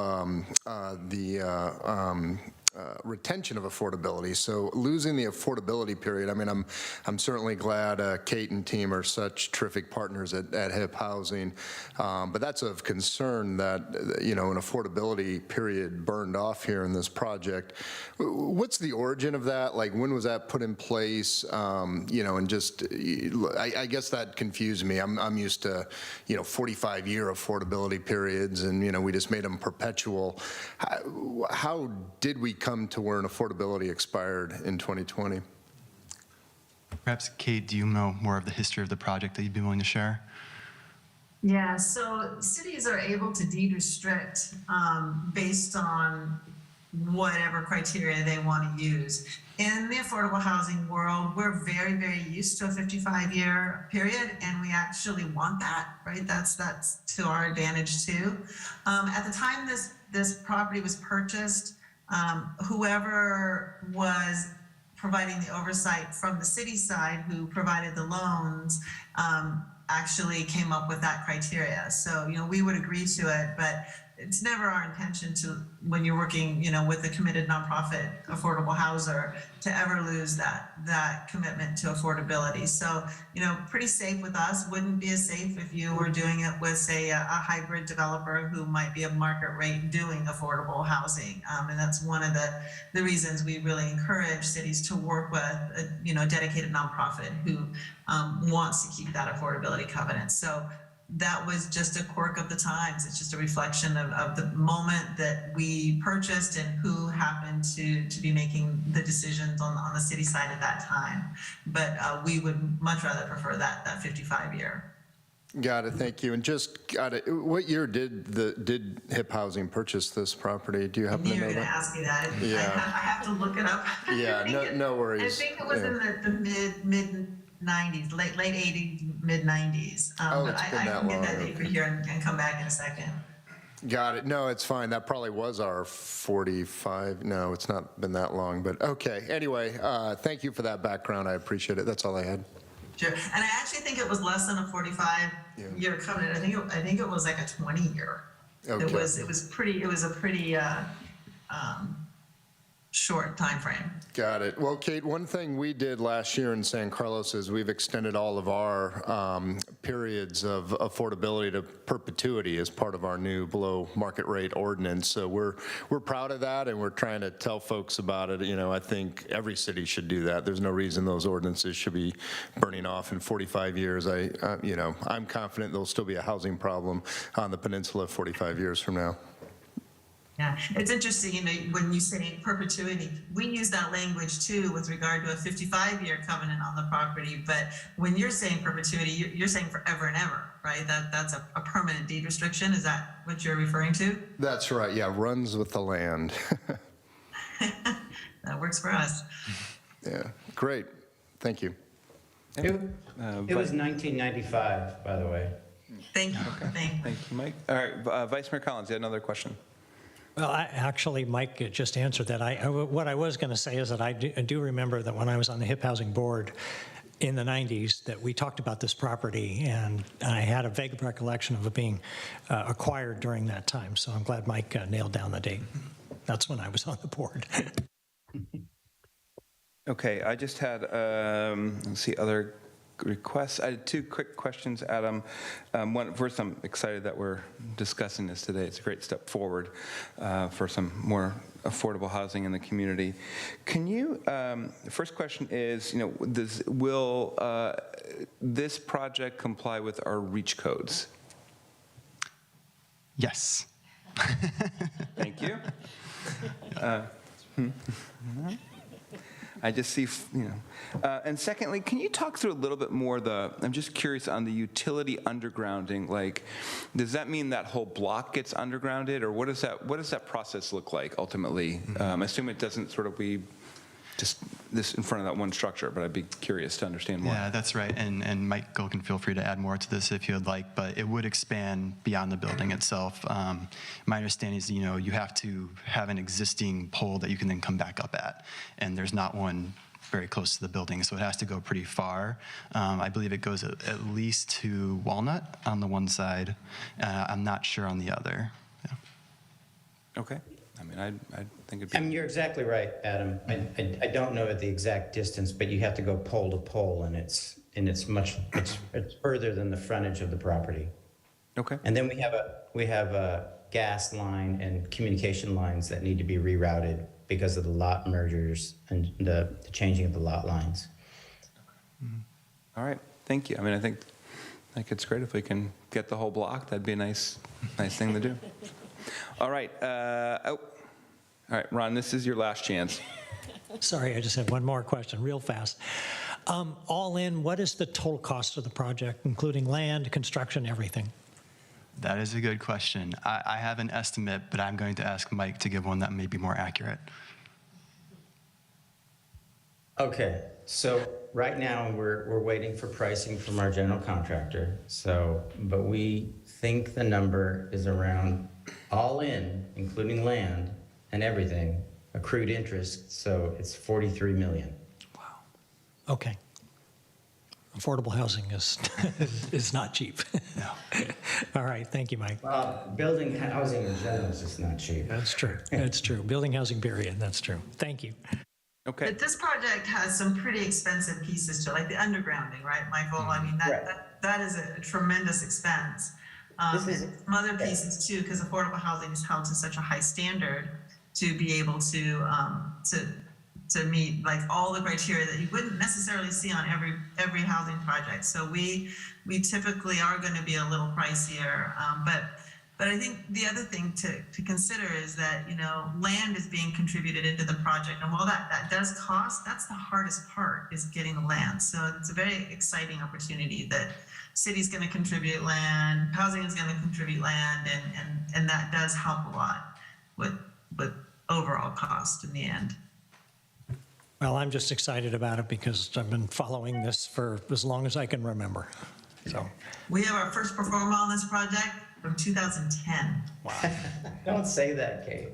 S8: retention of affordability. So losing the affordability period. I mean, I'm certainly glad Kate and team are such terrific partners at HIP Housing, but that's of concern that an affordability period burned off here in this project. What's the origin of that? Like, when was that put in place? And just I guess that confused me. I'm used to 45-year affordability periods, and we just made them perpetual. How did we come to where an affordability expired in 2020?
S13: Perhaps, Kate, do you know more of the history of the project that you'd be willing to share?
S15: Yeah, so cities are able to deed restrict based on whatever criteria they want to use. In the affordable housing world, we're very, very used to a 55-year period, and we actually want that, right? That's to our advantage too. At the time this property was purchased, whoever was providing the oversight from the city side, who provided the loans, actually came up with that criteria. So, we would agree to it, but it's never our intention to, when you're working, with a committed nonprofit affordable houser, to ever lose that commitment to affordability. So, pretty safe with us. Wouldn't be as safe if you were doing it with, say, a hybrid developer who might be a market rate doing affordable housing. And that's one of the reasons we really encourage cities to work with a dedicated nonprofit who wants to keep that affordability covenant. So that was just a quirk of the times. It's just a reflection of the moment that we purchased and who happened to be making the decisions on the city side at that time. But we would much rather prefer that 55-year.
S8: Got it. Thank you. And just got it. What year did HIP Housing purchase this property? Do you happen to know that?
S15: You're going to ask me that.
S8: Yeah.
S15: I have to look it up.
S8: Yeah. No worries.
S15: I think it was in the 90s, late 80s, mid 90s. But
S8: it's been
S15: I
S8: that
S15: can get
S8: long,
S15: that date for here and come back in a second.
S8: Got it. No, it's fine. That probably was our 45. No, it's not been that long, but okay. Anyway, thank you for that background. I appreciate it. That's all I had.
S15: Sure. And I actually think it was less than a 45-year covenant. I think it was like a 20-year.
S8: Okay.
S15: It was a pretty short time frame.
S8: Got it. Well, Kate, one thing we did last year in San Carlos is we've extended all of our periods of affordability to perpetuity as part of our new below market rate ordinance. So we're proud of that, and we're trying to tell folks about it. You know, I think every city should do that. There's no reason those ordinances should be burning off in 45 years. I'm confident there'll still be a housing problem on the peninsula 45 years from now.
S15: Yeah, it's interesting, you know, when you say perpetuity, we use that language too with regard to a 55-year covenant on the property. But when you're saying perpetuity, you're saying forever and ever, right? That's a permanent deed restriction. Is that what you're referring to?
S8: That's right. Yeah, runs with the land.
S15: That works for us.
S8: Yeah, great. Thank you.
S14: It was 1995, by the way.
S15: Thank you.
S1: Thank you, Mike. All right, Vice Mayor Collins, you had another question.
S5: Well, actually, Mike just answered that. What I was going to say is that I do remember that when I was on the HIP Housing Board in the 90s, that we talked about this property, and I had a vague recollection of it being acquired during that time. So I'm glad Mike nailed down the date. That's when I was on the board.
S1: Okay, I just had, let's see, other requests. I had two quick questions, Adam. First, I'm excited that we're discussing this today. It's a great step forward for some more affordable housing in the community. Can you, the first question is, you know, will this project comply with our REACH codes?
S13: Yes.
S1: Thank you. I just see, you know. And secondly, can you talk through a little bit more I'm just curious on the utility undergrounding. Like, does that mean that whole block gets undergrounded, or what does that process look like ultimately? I assume it doesn't sort of be just this in front of that one structure, but I'd be curious to understand more.
S13: Yeah, that's right. And Michael can feel free to add more to this if you would like, but it would expand beyond the building itself. My understanding is, you know, you have to have an existing pole that you can then come back up at, and there's not one very close to the building, so it has to go pretty far. I believe it goes at least to Walnut on the one side. I'm not sure on the other. Yeah.
S1: Okay. I mean, I think it'd be...
S14: I mean, you're exactly right, Adam. I don't know the exact distance, but you have to go pole to pole, and it's further than the frontage of the property.
S1: Okay.
S14: And then we have a gas line and communication lines that need to be rerouted because of the lot mergers and the changing of the lot lines.
S1: All right. Thank you. I mean, I think it's great if we can get the whole block. That'd be a nice thing to do. All right. All right, Ron, this is your last chance.
S5: Sorry, I just have one more question, real fast. All in, what is the total cost of the project, including land, construction, everything?
S13: That is a good question. I have an estimate, but I'm going to ask Mike to give one that may be more accurate.
S14: Okay, so right now we're waiting for pricing from our general contractor. But we think the number is around, all in, including land and everything, accrued interest. So it's 43 million.
S5: Wow. Okay. Affordable housing is not cheap.
S13: No.
S5: All right, thank you, Mike.
S14: Building housing in general is just not cheap.
S5: That's true. That's true. Building housing, period. That's true. Thank you.
S1: Okay.
S15: But this project has some pretty expensive pieces to it, like the undergrounding, right, Michael? I mean, that is a tremendous expense. And some other pieces too, because affordable housing is held to such a high standard to be able to meet like all the criteria that you wouldn't necessarily see on every housing project. So we typically are going to be a little pricier, but I think the other thing to consider is that, you know, land is being contributed into the project, and while that does cost, that's the hardest part, is getting the land. So it's a very exciting opportunity that city's going to contribute land, housing is going to contribute land, and that does help a lot with overall cost in the end.
S5: Well, I'm just excited about it because I've been following this for as long as I can remember. So,
S15: We have our first performer on this project from 2010.
S14: Don't say that, Kate.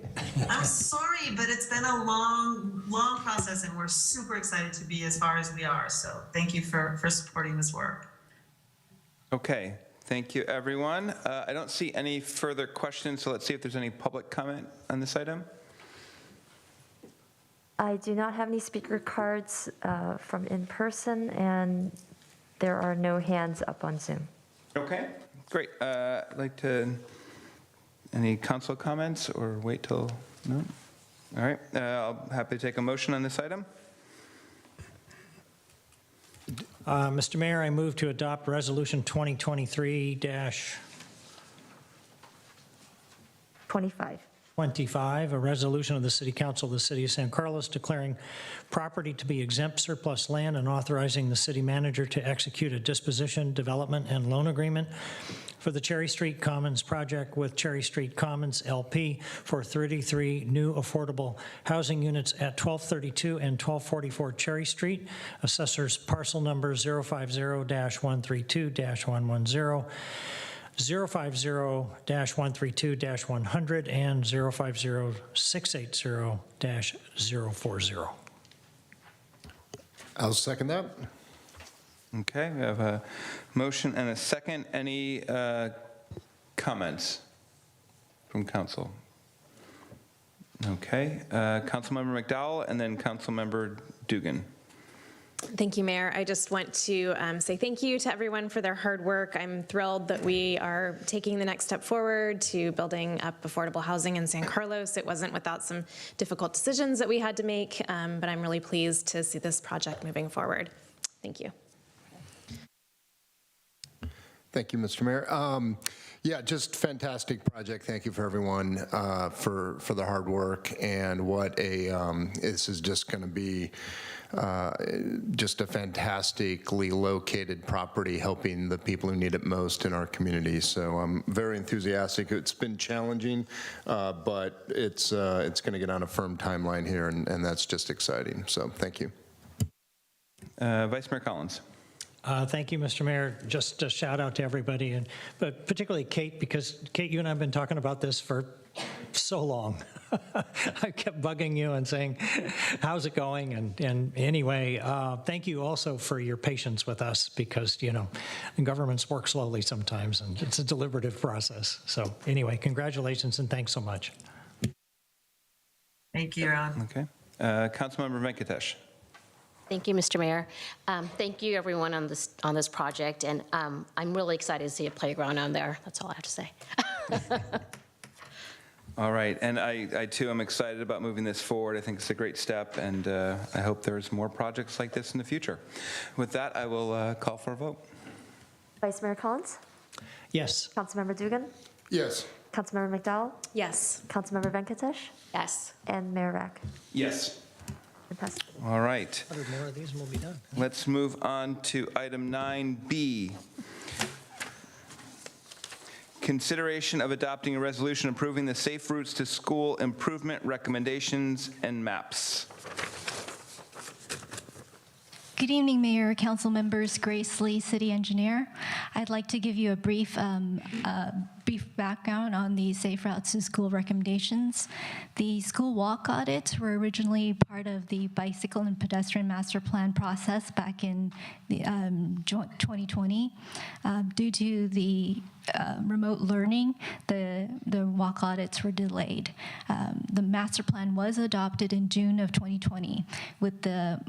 S15: I'm sorry, but it's been a long, long process, and we're super excited to be as far as we are. So thank you for supporting this work.
S1: Okay, thank you, everyone. I don't see any further questions, so let's see if there's any public comment on this item.
S6: I do not have any speaker cards from in person, and there are no hands up on Zoom.
S1: Okay, great. I'd like to, any council comments or wait till, no? All right, I'll happy to take a motion on this item.
S5: Mr. Mayor, I move to adopt Resolution 2023-25,
S6: 25.
S5: a resolution of the City Council of the City of San Carlos declaring property to be exempt surplus land and authorizing the city manager to execute a disposition, development, and loan agreement for the Cherry Street Commons project with Cherry Street Commons LP for 33 new affordable housing units at 1232 and 1244 Cherry Street. Assessors parcel number 050-132-110, 050-132-100, and 050-680-040.
S8: I'll second that.
S1: Okay, we have a motion and a second. Any comments from council? Okay, Councilmember McDowell and then Councilmember Dugan.
S12: Thank you, Mayor. I just want to say thank you to everyone for their hard work. I'm thrilled that we are taking the next step forward to building up affordable housing in San Carlos. It wasn't without some difficult decisions that we had to make, but I'm really pleased to see this project moving forward. Thank you.
S8: Thank you, Mr. Mayor. Yeah, just fantastic project. Thank you for everyone for the hard work, and what a this is just going to be just a fantastically located property, helping the people who need it most in our community. So I'm very enthusiastic. It's been challenging, but it's going to get on a firm timeline here, and that's just exciting. So thank you.
S1: Vice Mayor Collins.
S5: Thank you, Mr. Mayor. Just a shout out to everybody, but particularly Kate, because Kate, you and I have been talking about this for so long. I kept bugging you and saying, how's it going? And anyway, thank you also for your patience with us, because, you know, governments work slowly sometimes, and it's a deliberative process. So anyway, congratulations and thanks so much.
S15: Thank you, Ron.
S1: Okay, Councilmember Venkatesh.
S16: Thank you, Mr. Mayor. Thank you, everyone, on this project, and I'm really excited to see a playground on there. That's all I have to say.
S1: All right, and I too am excited about moving this forward. I think it's a great step, and I hope there's more projects like this in the future. With that, I will call for a vote.
S6: Vice Mayor Collins?
S5: Yes.
S6: Councilmember Dugan?
S8: Yes.
S6: Councilmember McDowell?
S12: Yes.
S6: Councilmember Venkatesh?
S16: Yes.
S6: And Mayor Rack?
S1: Yes.
S6: Fantastic.
S1: All right.
S5: 100 more of these and we'll be done.
S1: Let's move on to item 9B. Consideration of adopting a resolution approving the Safe Routes to School improvement recommendations and maps.
S17: Good evening, Mayor, Council members. Grace Lee, City Engineer. I'd like to give you a brief background on the Safe Routes to School recommendations. The school walk audits were originally part of the Bicycle and Pedestrian Master Plan process back in the 2020. Due to the remote learning, the walk audits were delayed. The master plan was adopted in June of 2020 with the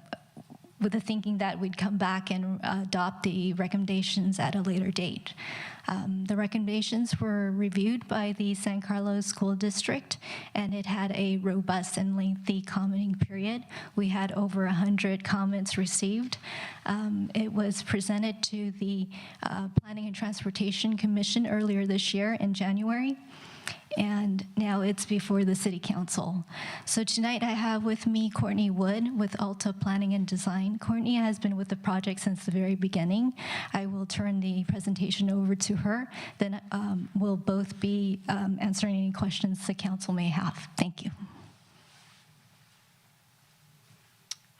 S17: thinking that we'd come back and adopt the recommendations at a later date. The recommendations were reviewed by the San Carlos School District, and it had a robust and lengthy commenting period. We had over 100 comments received. It was presented to the Planning and Transportation Commission earlier this year in January, and now it's before the City Council. So tonight I have with me Courtney Wood with Alta Planning and Design. Courtney has been with the project since the very beginning. I will turn the presentation over to her. Then we'll both be answering any questions the council may have. Thank you.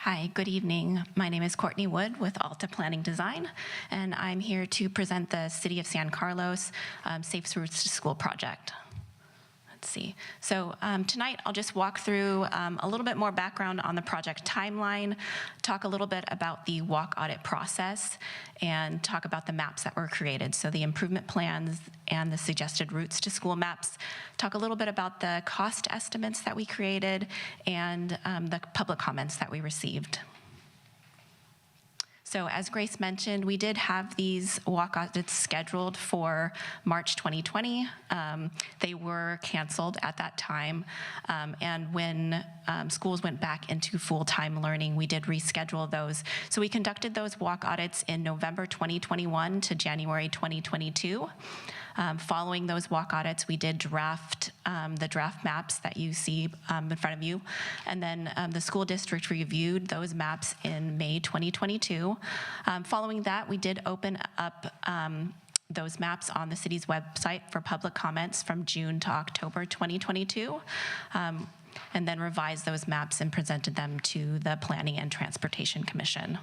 S18: Hi, good evening. My name is Courtney Wood with Alta Planning Design, and I'm here to present the City of San Carlos Safe Routes to School project. Let's see. So tonight I'll just walk through a little bit more background on the project timeline, talk a little bit about the walk audit process, and talk about the maps that were created. So the improvement plans and the suggested routes to school maps, talk a little bit about the cost estimates that we created, and the public comments that we received. So as Grace mentioned, we did have these walk audits scheduled for March 2020. They were canceled at that time. And when schools went back into full-time learning, we did reschedule those. So we conducted those walk audits in November 2021 to January 2022. Following those walk audits, we did draft the draft maps that you see in front of you. And then the school district reviewed those maps in May 2022. Following that, we did open up those maps on the city's website for public comments from June to October 2022. And then revised those maps and presented them to the Planning and Transportation Commission.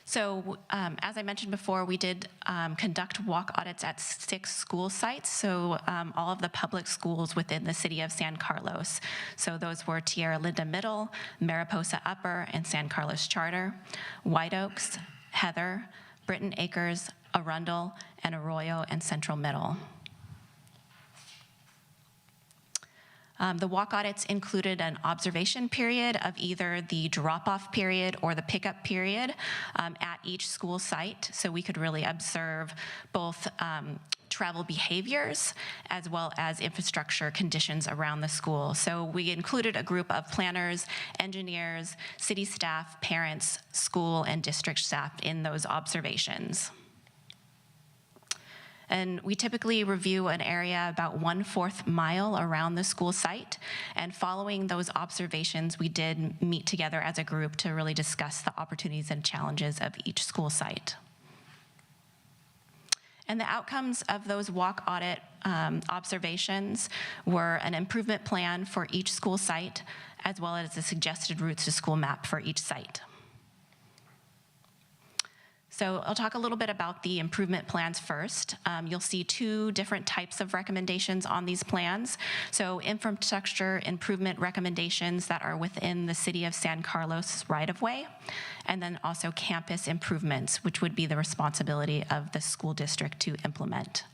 S18: So as I mentioned before, we did conduct walk audits at 6 school sites, so all of the public schools within the city of San Carlos. So those were Tierra Linda Middle, Mariposa Upper, and San Carlos Charter, White Oaks, Heather, Britton Acres, Arundel, and Arroyo and Central Middle. The walk audits included an observation period of either the drop-off period or the pickup period at each school site, so we could really observe both travel behaviors as well as infrastructure conditions around the school. So we included a group of planners, engineers, city staff, parents, school, and district staff in those observations. And we typically review an area about 1/4 mile around the school site. And following those observations, we did meet together as a group to really discuss the opportunities and challenges of each school site. And the outcomes of those walk audit observations were an improvement plan for each school site, as well as a suggested routes to school map for each site. So I'll talk a little bit about the improvement plans first. You'll see 2 different types of recommendations on these plans. So infrastructure improvement recommendations that are within the city of San Carlos right-of-way, and then also campus improvements, which would be the responsibility of the school district to implement.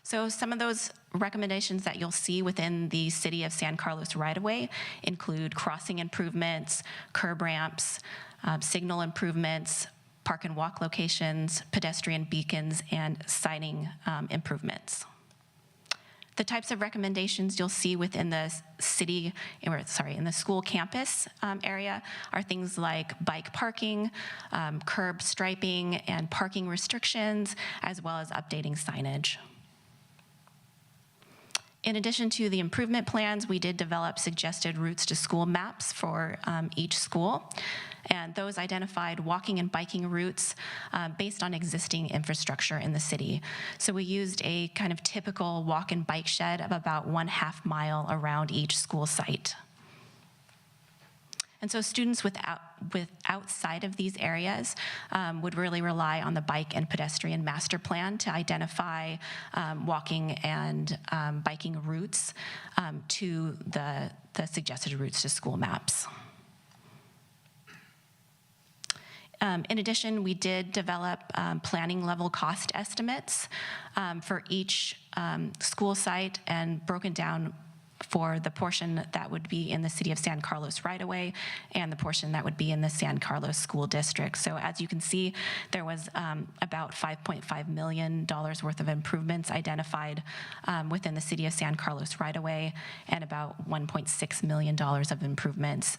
S18: So some of those recommendations that you'll see within the city of San Carlos right-of-way include crossing improvements, curb ramps, signal improvements, park and walk locations, pedestrian beacons, and sighting improvements. The types of recommendations you'll see within the city, in the school campus area are things like bike parking, curb striping, and parking restrictions, as well as updating signage. In addition to the improvement plans, we did develop suggested routes to school maps for each school. And those identified walking and biking routes based on existing infrastructure in the city. So we used a kind of typical walk and bike shed of about 1/2 mile around each school site. And so students outside of these areas would really rely on the bike and pedestrian master plan to identify walking and biking routes to the suggested routes to school maps. In addition, we did develop planning level cost estimates for each school site and broken down for the portion that would be in the city of San Carlos right-of-way and the portion that would be in the San Carlos School District. So as you can see, there was about $5.5 million worth of improvements identified within the city of San Carlos right-of-way and about $1.6 million of improvements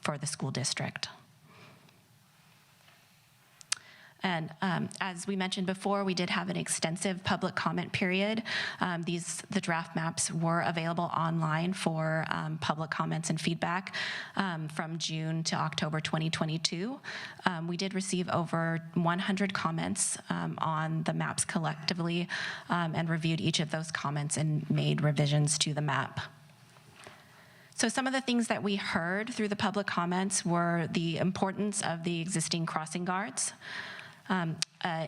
S18: for the school district. And as we mentioned before, we did have an extensive public comment period. The draft maps were available online for public comments and feedback from June to October 2022. We did receive over 100 comments on the maps collectively and reviewed each of those comments and made revisions to the map. So some of the things that we heard through the public comments were the importance of the existing crossing guards,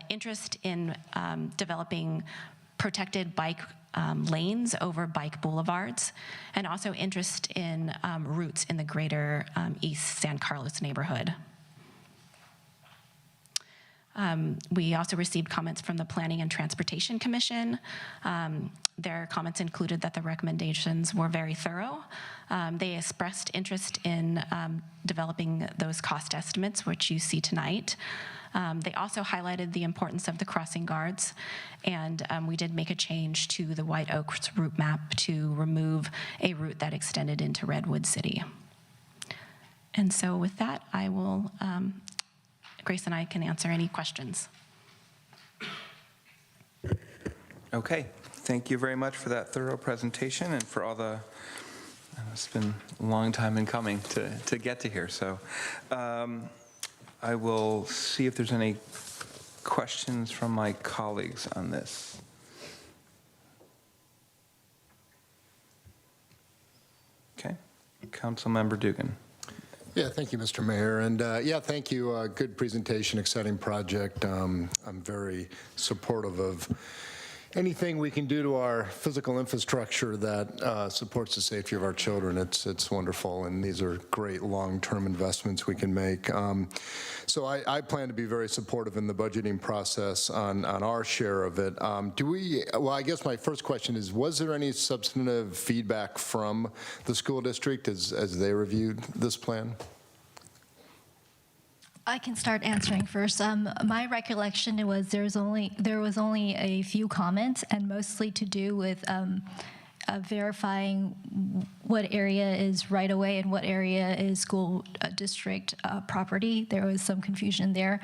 S18: interest in developing protected bike lanes over bike boulevards, and also interest in routes in the greater East San Carlos neighborhood. We also received comments from the Planning and Transportation Commission. Their comments included that the recommendations were very thorough. They expressed interest in developing those cost estimates, which you see tonight. They also highlighted the importance of the crossing guards, and we did make a change to the White Oaks route map to remove a route that extended into Redwood City. And so with that, I will, Grace and I can answer any questions.
S1: Okay, thank you very much for that thorough presentation and for all the, it's been a long time in coming to get to here. So I will see if there's any questions from my colleagues on this. Okay, Councilmember Dugan.
S8: Yeah, thank you, Mr. Mayor. And yeah, thank you. Good presentation, exciting project. I'm very supportive of anything we can do to our physical infrastructure that supports the safety of our children. It's wonderful, and these are great long-term investments we can make. So I plan to be very supportive in the budgeting process on our share of it. Well, I guess my first question is, was there any substantive feedback from the school district as they reviewed this plan?
S17: I can start answering first. My recollection was there was only a few comments, and mostly to do with verifying what area is right away and what area is school district property. There was some confusion there.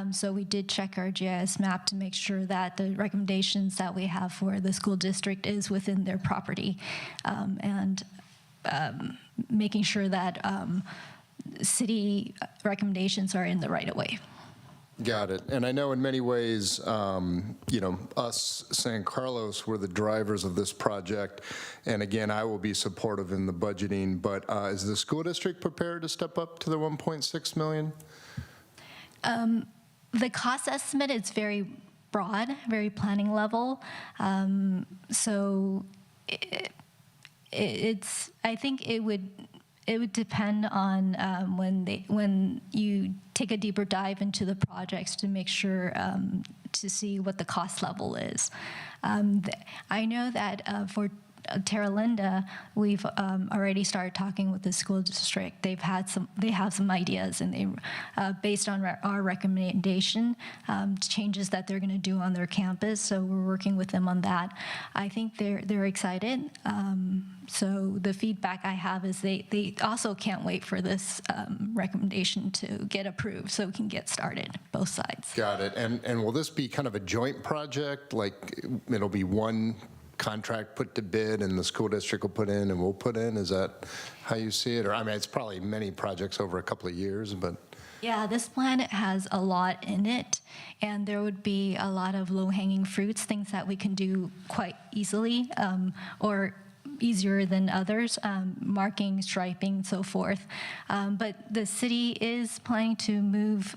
S17: So we did check our GIS map to make sure that the recommendations that we have for the school district is within their property, and making sure that city recommendations are in the right of way.
S8: Got it. And I know in many ways, you know, us, San Carlos, we're the drivers of this project. And again, I will be supportive in the budgeting, but is the school district prepared to step up to the 1.6 million?
S17: The cost estimate is very broad, very planning level. So it's, I think it would depend on when you take a deeper dive into the projects to make sure to see what the cost level is. I know that for Terra Linda, we've already started talking with the school district. They have some ideas, and they, based on our recommendation, changes that they're going to do on their campus. So we're working with them on that. I think they're excited. So the feedback I have is they also can't wait for this recommendation to get approved, so we can get started, both sides.
S8: Got it. And will this be kind of a joint project? Like it'll be one contract put to bid and the school district will put in and we'll put in? Is that how you see it? Or I mean, it's probably many projects over a couple of years, but.
S17: Yeah, this plan has a lot in it, and there would be a lot of low-hanging fruits, things that we can do quite easily, or easier than others, marking, striping, so forth. But the city is planning to move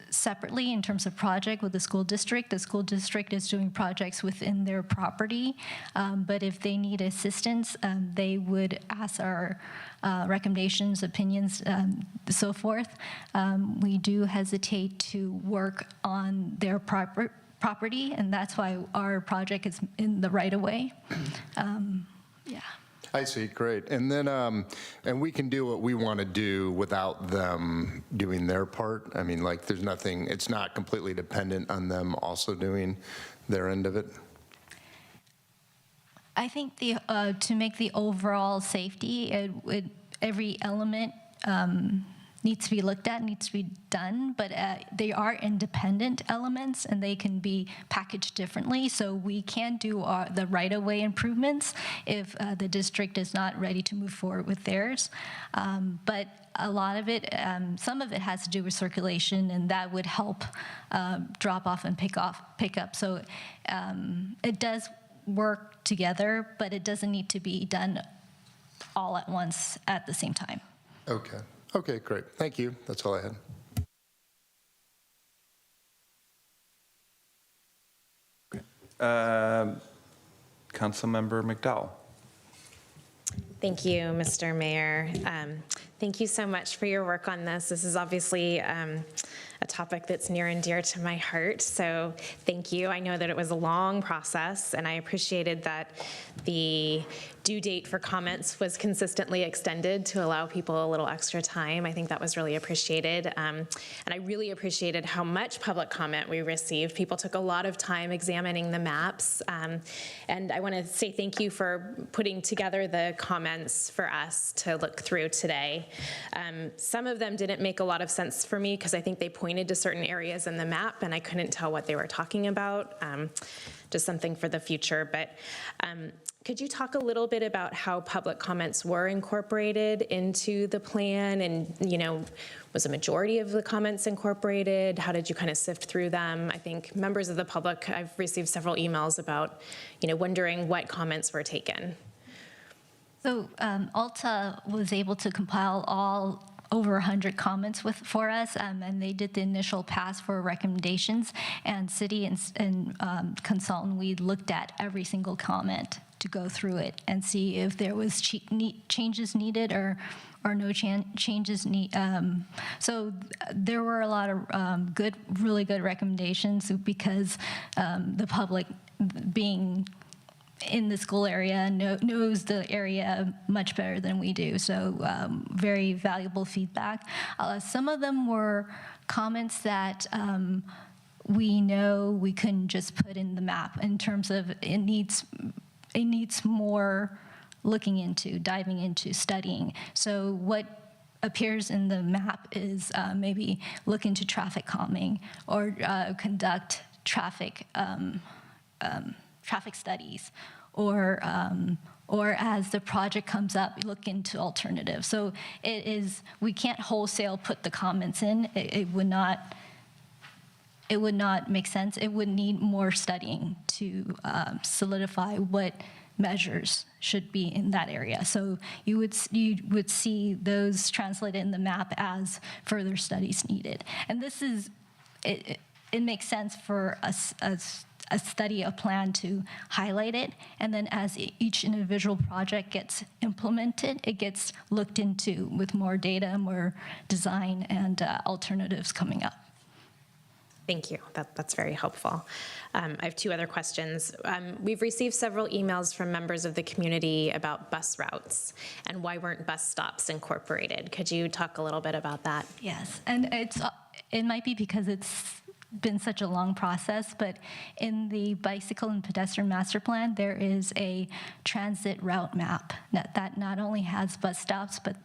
S17: separately in terms of project with the school district. The school district is doing projects within their property, but if they need assistance, they would ask our recommendations, opinions, so forth. We do hesitate to work on their property, and that's why our project is in the right of way. Yeah.
S8: I see, great. And then, and we can do what we want to do without them doing their part? I mean, like, there's nothing, it's not completely dependent on them also doing their end of it?
S17: I think to make the overall safety, every element needs to be looked at, needs to be done, but they are independent elements and they can be packaged differently. So we can do the right-of-way improvements if the district is not ready to move forward with theirs. But a lot of it, some of it has to do with circulation, and that would help drop off and pick up. So it does work together, but it doesn't need to be done all at once at the same time.
S8: Okay. Okay, great. Thank you. That's all I had.
S1: Councilmember McDowell.
S12: Thank you, Mr. Mayor. Thank you so much for your work on this. This is obviously a topic that's near and dear to my heart, so thank you. I know that it was a long process, and I appreciated that the due date for comments was consistently extended to allow people a little extra time. I think that was really appreciated, and I really appreciated how much public comment we received. People took a lot of time examining the maps, and I want to say thank you for putting together the comments for us to look through today. Some of them didn't make a lot of sense for me because I think they pointed to certain areas in the map and I couldn't tell what they were talking about. Just something for the future. But could you talk a little bit about how public comments were incorporated into the plan? And, you know, was a majority of the comments incorporated? How did you kind of sift through them? I think members of the public, I've received several emails about, you know, wondering what comments were taken.
S17: So Alta was able to compile all over 100 comments for us, and they did the initial pass for recommendations. And city and consultant, we looked at every single comment to go through it and see if there was changes needed or no changes need. So there were a lot of really good recommendations because the public being in the school area knows the area much better than we do. So very valuable feedback. Some of them were comments that we know we couldn't just put in the map in terms of it needs more looking into, diving into, studying. So what appears in the map is maybe look into traffic calming or conduct traffic studies, or as the project comes up, look into alternatives. So we can't wholesale put the comments in. It would not make sense. It would need more studying to solidify what measures should be in that area. So you would see those translated in the map as further studies needed. And this is, it makes sense for a study, a plan to highlight it, and then as each individual project gets implemented, it gets looked into with more data, more design, and alternatives coming up.
S12: Thank you. That's very helpful. I have two other questions. We've received several emails from members of the community about bus routes and why weren't bus stops incorporated. Could you talk a little bit about that?
S17: Yes, and it might be because it's been such a long process, but in the bicycle and pedestrian master plan, there is a transit route map that not only has bus stops, but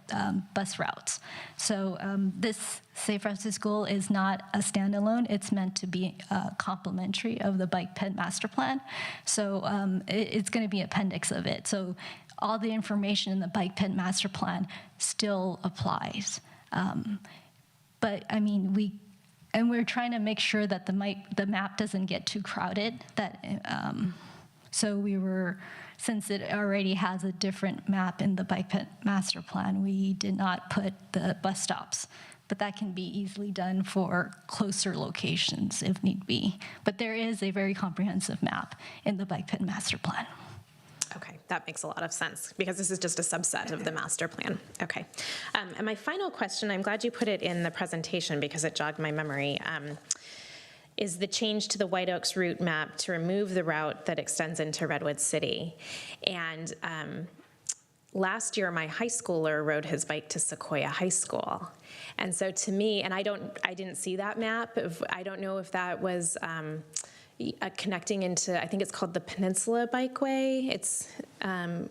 S17: bus routes. So this Safe Routes to School is not a standalone. It's meant to be complementary of the bike ped master plan. So it's going to be an appendix of it. So all the information in the bike ped master plan still applies. But I mean, we're trying to make sure that the map doesn't get too crowded. So since it already has a different map in the bike ped master plan, we did not put the bus stops. But that can be easily done for closer locations if need be. But there is a very comprehensive map in the bike ped master plan.
S12: Okay, that makes a lot of sense because this is just a subset of the master plan. Okay. And my final question, I'm glad you put it in the presentation because it jogged my memory, is the change to the White Oaks route map to remove the route that extends into Redwood City. And last year, my high schooler rode his bike to Sequoia High School. And so to me, and I didn't see that map. I don't know if that was connecting into, I think it's called the Peninsula Bikeway. It's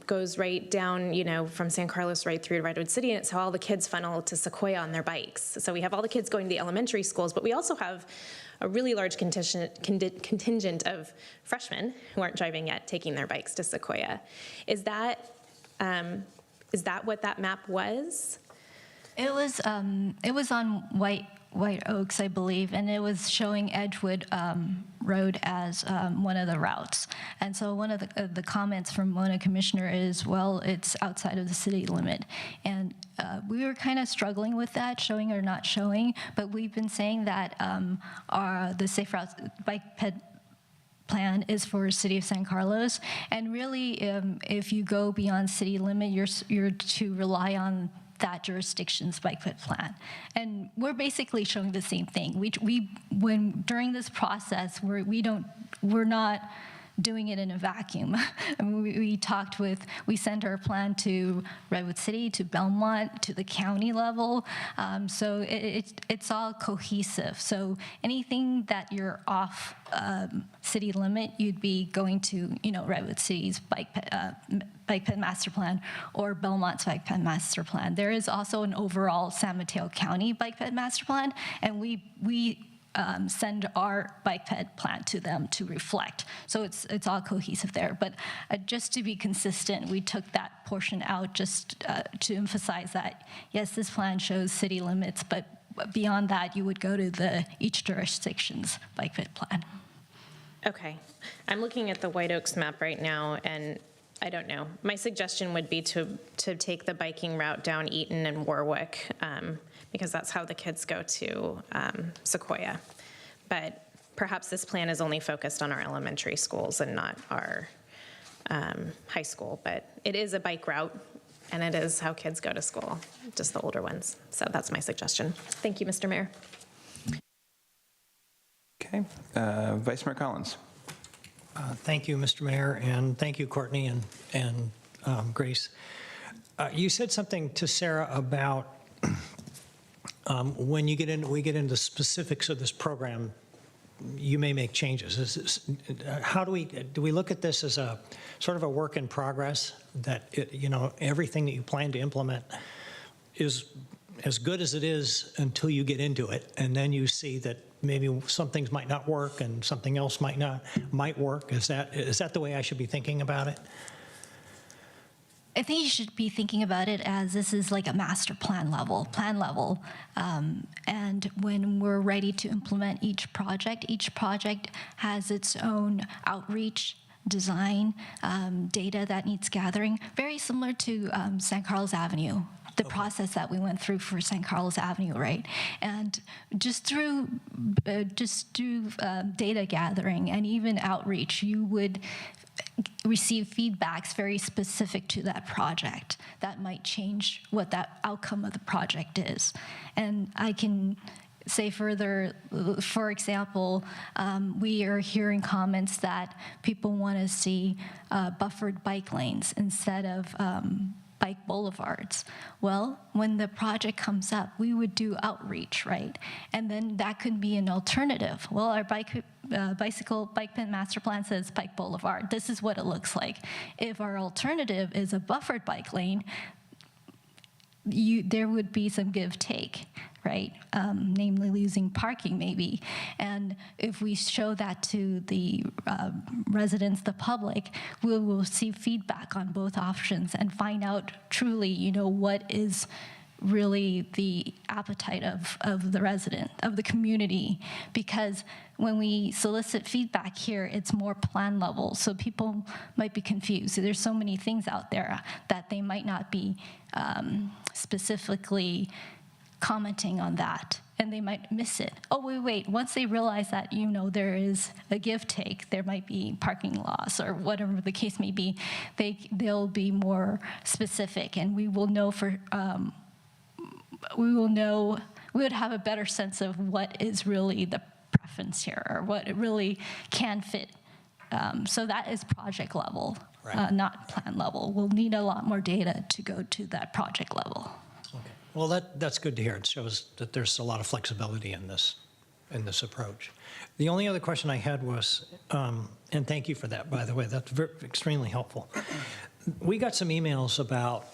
S12: goes right down, from San Carlos right through to Redwood City, and it's how all the kids funnel to Sequoia on their bikes. So we have all the kids going to the elementary schools, but we also have a really large contingent of freshmen who aren't driving yet taking their bikes to Sequoia. Is that what that map was?
S17: It was on White White Oaks, I believe, and it was showing Edgewood Road as one of the routes. And so one of the comments from one commissioner is, well, it's outside of the city limit. And we were kind of struggling with that, showing or not showing, but we've been saying that the Safe Routes Bike Ped plan is for City of San Carlos. And really, if you go beyond city limit, you're to rely on that jurisdiction's bike ped plan. And we're basically showing the same thing. When during this process, we're not doing it in a vacuum. I mean, we sent our plan to Redwood City, to Belmont, to the county level. So it's all cohesive. So anything that you're off city limit, you'd be going to, Redwood City's bike ped master plan or Belmont's bike ped master plan. There is also an overall San Mateo County bike ped master plan, and we send our bike ped plan to them to reflect. So it's all cohesive there. But just to be consistent, we took that portion out just to emphasize that, yes, this plan shows city limits, but beyond that, you would go to each jurisdiction's bike ped plan.
S12: Okay. I'm looking at the White Oaks map right now, and I don't know. My suggestion would be to take the biking route down Eaton and Warwick, because that's how the kids go to Sequoia. But perhaps this plan is only focused on our elementary schools and not our high school. But it is a bike route, and it is how kids go to school, just the older ones. So that's my suggestion. Thank you, Mr. Mayor.
S1: Okay, Vice Mayor Collins.
S5: Thank you, Mr. Mayor, and thank you, Courtney and Grace. You said something to Sarah about when we get into specifics of this program, you may make changes. How do we look at this as a sort of a work in progress, that everything that you plan to implement is as good as it is until you get into it, and then you see that maybe some things might not work and something else might work? Is that the way I should be thinking about it?
S17: I think you should be thinking about it as this is like a master plan level. And when we're ready to implement each project has its own outreach, design, data that needs gathering, very similar to San Carlos Avenue. The process that we went through for San Carlos Avenue, right? And just through data gathering and even outreach, you would receive feedbacks very specific to that project that might change what that outcome of the project is. And I can say further, for example, we are hearing comments that people want to see buffered bike lanes instead of bike boulevards. Well, when the project comes up, we would do outreach, right? And then that could be an alternative. Well, our bicycle bike ped master plan says bike boulevard. This is what it looks like. If our alternative is a buffered bike lane, there would be some give take, right? Namely losing parking maybe. And if we show that to the residents, the public, we will see feedback on both options and find out truly, what is really the appetite of the resident, of the community. Because when we solicit feedback here, it's more plan level. So people might be confused. So there's so many things out there that they might not be specifically commenting on that, and they might miss it. Oh, wait. Once they realize that, there is a give take, there might be parking loss or whatever the case may be, they'll be more specific, and we will know we would have a better sense of what is really the preference here or what it really can fit. So that is project level, right. Not plan level. We'll need a lot more data to go to that project level.
S5: Okay. Well, that's good to hear. It shows that there's a lot of flexibility in this approach. The only other question I had was, and thank you for that, by the way, that's extremely helpful. We got some emails about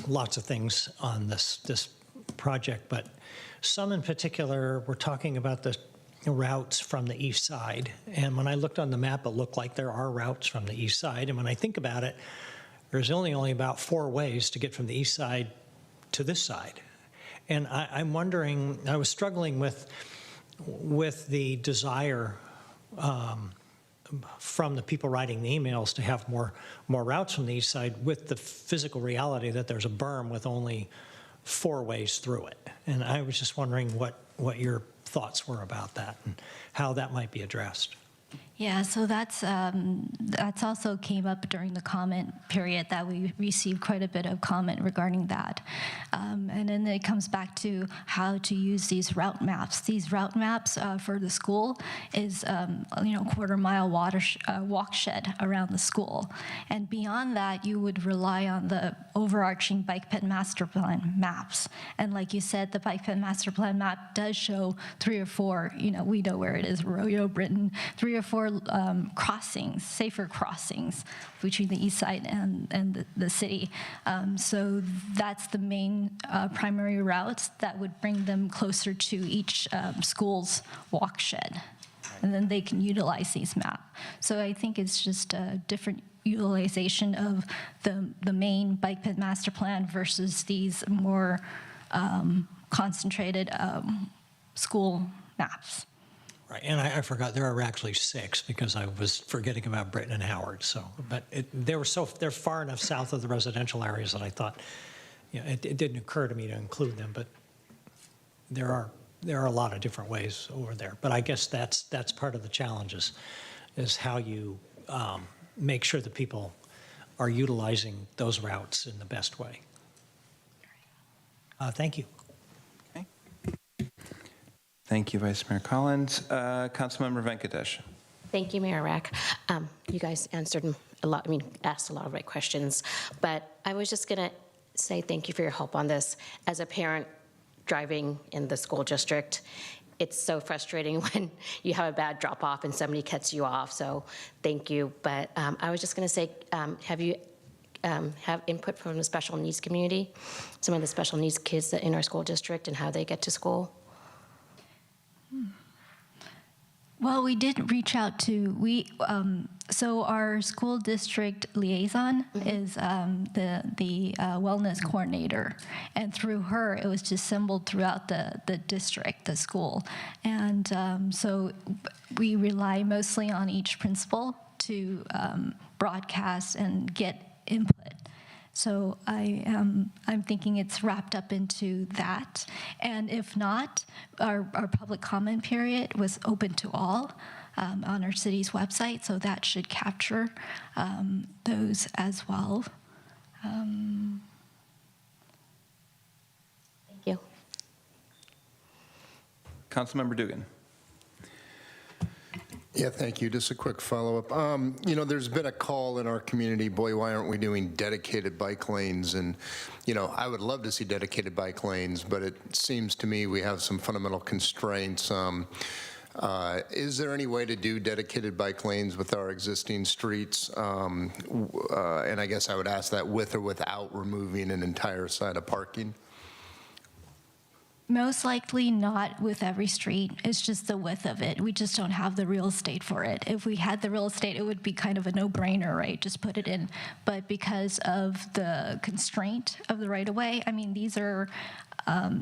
S5: lots of things on this project, but some in particular were talking about the routes from the east side. And when I looked on the map, it looked like there are routes from the east side. And when I think about it, there's only about 4 ways to get from the east side to this side. And I'm wondering, I was struggling with the desire from the people writing the emails to have more routes from the east side with the physical reality that there's a berm with only 4 ways through it. And I was just wondering what your thoughts were about that and how that might be addressed.
S17: Yeah, so that's also came up during the comment period that we received quite a bit of comment regarding that. And then it comes back to how to use these route maps. These route maps for the school is, quarter-mile walkshed around the school. And beyond that, you would rely on the overarching bike ped master plan maps. And like you said, the bike ped master plan map does show 3 or 4, we know where it is, Arroyo, Britain, 3 or 4 crossings, safer crossings between the east side and the city. So that's the main primary routes that would bring them closer to each school's walkshed. And then they can utilize these maps. So I think it's just a different utilization of the main bike ped master plan versus these more concentrated school maps.
S5: Right, and I forgot there are actually 6 because I was forgetting about Britain and Howard. So, but they're far enough south of the residential areas that I thought, it didn't occur to me to include them. But there are a lot of different ways over there. But I guess that's part of the challenges, is how you make sure that people are utilizing those routes in the best way. Thank you.
S1: Thank you, Vice Mayor Collins. Councilmember Venkatesh.
S16: Thank you, Mayor Rack. You guys answered asked a lot of right questions, but I was just going to say thank you for your help on this. As a parent driving in the school district, it's so frustrating when you have a bad drop off and somebody cuts you off, so thank you. But I was just going to say, have you have input from the special needs community, some of the special needs kids that in our school district and how they get to school?
S17: Well, we did reach out to, so our school district liaison is the wellness coordinator. And through her, it was dissembled throughout the district, the school. And so we rely mostly on each principal to broadcast and get input. So I'm thinking it's wrapped up into that. And if not, our public comment period was open to all on our city's website, so that should capture those as well.
S16: Thank you.
S1: Councilmember Dugan.
S8: Yeah, thank you. Just a quick follow-up. There's been a call in our community, boy, why aren't we doing dedicated bike lanes? And, I would love to see dedicated bike lanes, but it seems to me we have some fundamental constraints. Is there any way to do dedicated bike lanes with our existing streets? And I guess I would ask that with or without removing an entire side of parking?
S17: Most likely not with every street. It's just the width of it. We just don't have the real estate for it. If we had the real estate, it would be kind of a no-brainer, right? Just put it in. But because of the constraint of the right-of-way, these are,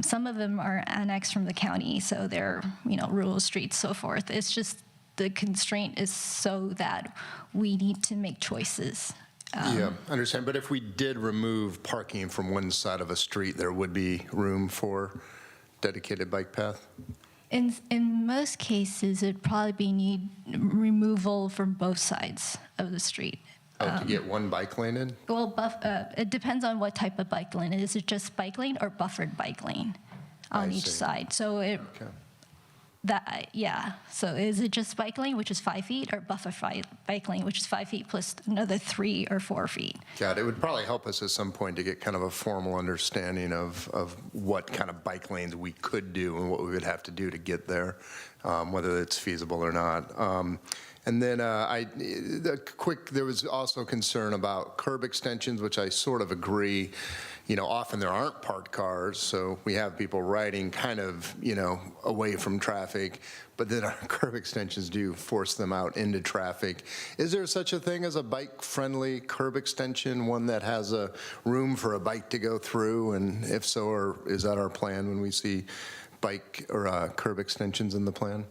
S17: some of them are annexed from the county, so they're, rural streets, so forth. It's just the constraint is so that we need to make choices.
S8: Yeah, I understand. But if we did remove parking from one side of a street, there would be room for dedicated bike path?
S17: In most cases, it'd probably be need removal from both sides of the street.
S8: To get one bike lane in?
S17: Well, it depends on what type of bike lane. Is it just bike lane or buffered bike lane on each side? So So is it just bike lane, which is 5 feet, or buffer bike lane, which is 5 feet plus another 3 or 4 feet?
S8: Got it. It would probably help us at some point to get kind of a formal understanding of what kind of bike lanes we could do and what we would have to do to get there, whether it's feasible or not. And then there was also concern about curb extensions, which I sort of agree. often there aren't parked cars, so we have people riding kind of, away from traffic, but then our curb extensions do force them out into traffic. Is there such a thing as a bike-friendly curb extension, one that has a room for a bike to go through? And if so, or is that our plan when we see bike or curb extensions in the plan?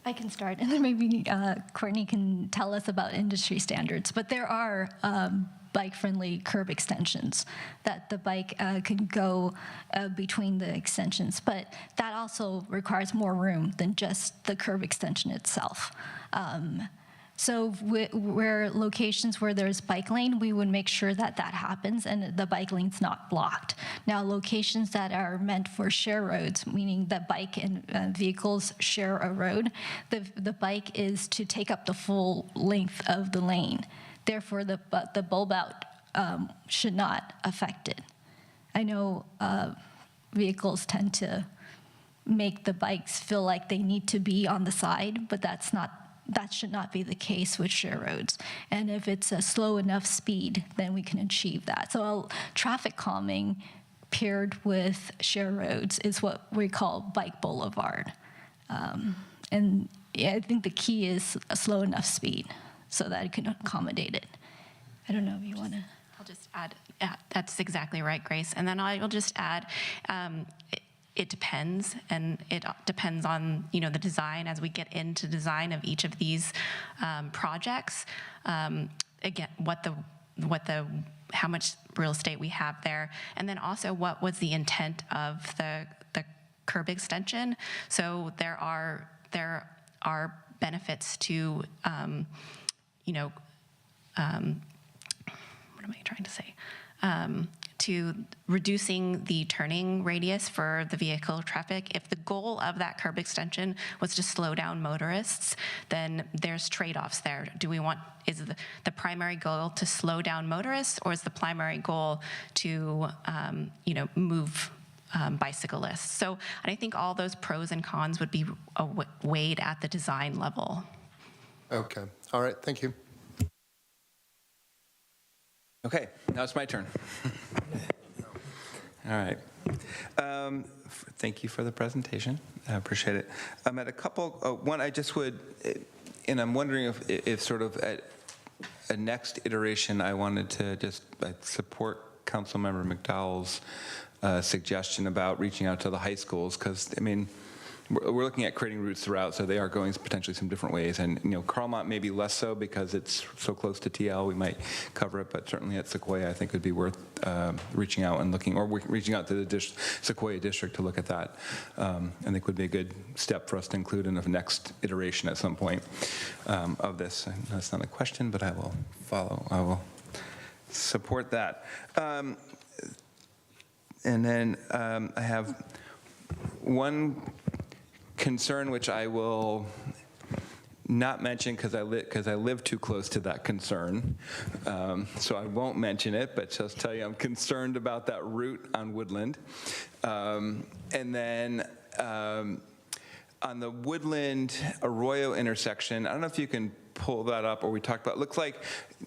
S17: I can start, and then maybe Courtney can tell us about industry standards. But there are bike-friendly curb extensions that the bike can go between the extensions. But that also requires more room than just the curb extension itself. So where locations where there's bike lane, we would make sure that that happens and the bike lane's not blocked. Now, locations that are meant for share roads, meaning that bike and vehicles share a road, the bike is to take up the full length of the lane. Therefore, the bulb out should not affect it. I know vehicles tend to make the bikes feel like they need to be on the side, but that should not be the case with share roads. And if it's a slow enough speed, then we can achieve that. So traffic calming paired with share roads is what we call bike boulevard. And I think the key is a slow enough speed so that it can accommodate it. I don't know if you want to.
S18: I'll just add, that's exactly right, Grace. And then I will just add, it depends, and it depends on the design as we get into design of each of these projects. Again, how much real estate we have there, and then also what was the intent of the curb extension. So there are benefits to what am I trying to say? To reducing the turning radius for the vehicle traffic. If the goal of that curb extension was to slow down motorists, then there's trade-offs there. Is the primary goal to slow down motorists, or is the primary goal to, move bicyclists? So, and I think all those pros and cons would be weighed at the design level.
S8: Okay. All right. Thank you.
S1: Okay, now it's my turn. All right. Thank you for the presentation. I appreciate it. I'm at a couple, one I just would, and I'm wondering if sort of at a next iteration, I wanted to just support Councilmember McDowell's suggestion about reaching out to the high schools, because, I mean, we're looking at creating routes throughout, so they are going potentially some different ways. And, Carlmont maybe less so because it's so close to TL, we might cover it, but certainly at Sequoia, I think it would be worth reaching out and looking, or reaching out to the Sequoia district to look at that. I think would be a good step for us to include in the next iteration at some point of this. And that's not a question, but I will support that. And then I have one concern, which I will not mention because I live too close to that concern, so I won't mention it, but just tell you I'm concerned about that route on Woodland. And then on the Woodland Arroyo intersection, I don't know if you can pull that up, or we talked about, it looks like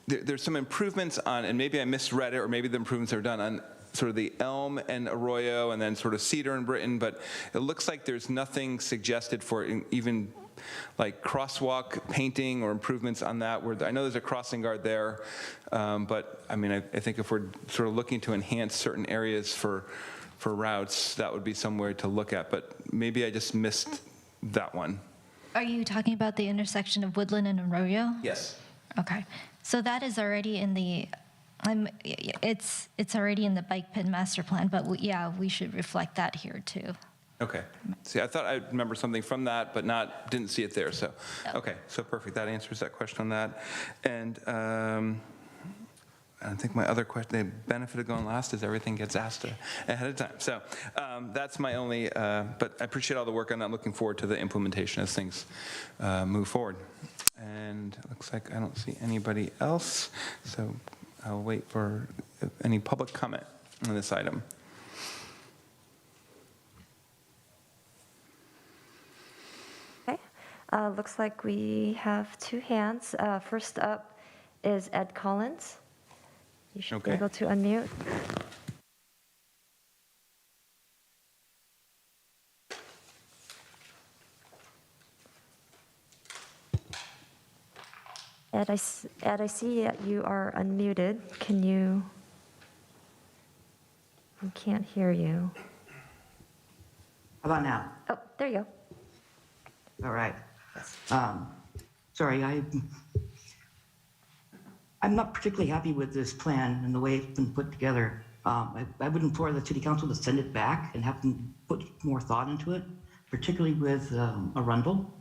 S1: there's some improvements on, and maybe I misread it, or maybe the improvements are done on sort of the Elm and Arroyo, and then sort of Cedar and Britton, but it looks like there's nothing suggested for even like crosswalk painting or improvements on that. Where I know there's a crossing guard there, but I mean, I think if we're sort of looking to enhance certain areas for routes, that would be somewhere to look at, but maybe I just missed that one.
S17: Are you talking about the intersection of Woodland and Arroyo?
S1: Yes.
S17: Okay, so that is already in the, it's already in the bike ped master plan, but we should reflect that here too.
S1: Okay. See, I thought I remember something from that, but didn't see it there. So, okay. So perfect. That answers that question on that. And I think my other question, the benefit of going last is everything gets asked ahead of time. So that's my only, but I appreciate all the work on that. I'm looking forward to the implementation as things move forward. And it looks like I don't see anybody else. So I'll wait for any public comment on this item.
S6: Okay. Looks like we have two hands. First up is Ed Collins. You should be able to unmute. Ed, I see that you are unmuted. Can you? We can't hear you.
S19: How about now?
S6: Oh, there you go.
S19: All right. Sorry, I'm not particularly happy with this plan and the way it's been put together. I would implore the city council to send it back and have them put more thought into it, particularly with Arundel.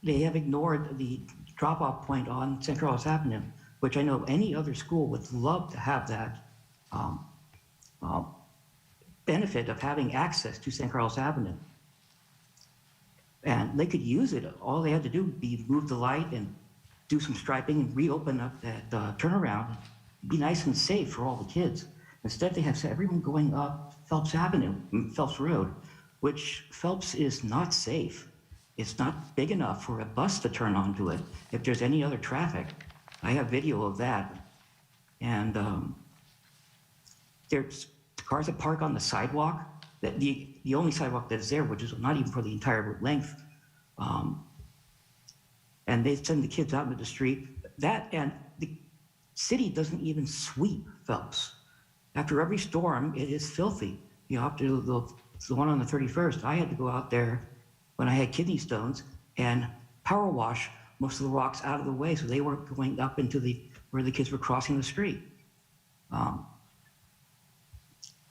S19: They have ignored the drop-off point on St. Carlos Avenue, which I know any other school would love to have that benefit of having access to St. Carlos Avenue. And they could use it. All they had to do would be move the light and do some striping and reopen up that turnaround. It'd be nice and safe for all the kids. Instead, they have everyone going up Phelps Avenue, Phelps Road, which Phelps is not safe. It's not big enough for a bus to turn onto it if there's any other traffic. I have video of that. And there's cars that park on the sidewalk, that the only sidewalk that's there, which is not even for the entire length. And they send the kids out into the street. That, and the city doesn't even sweep Phelps. After every storm, it is filthy. You know, after the one on the 31st, I had to go out there when I had kidney stones and power wash most of the rocks out of the way so they weren't going up into where the kids were crossing the street.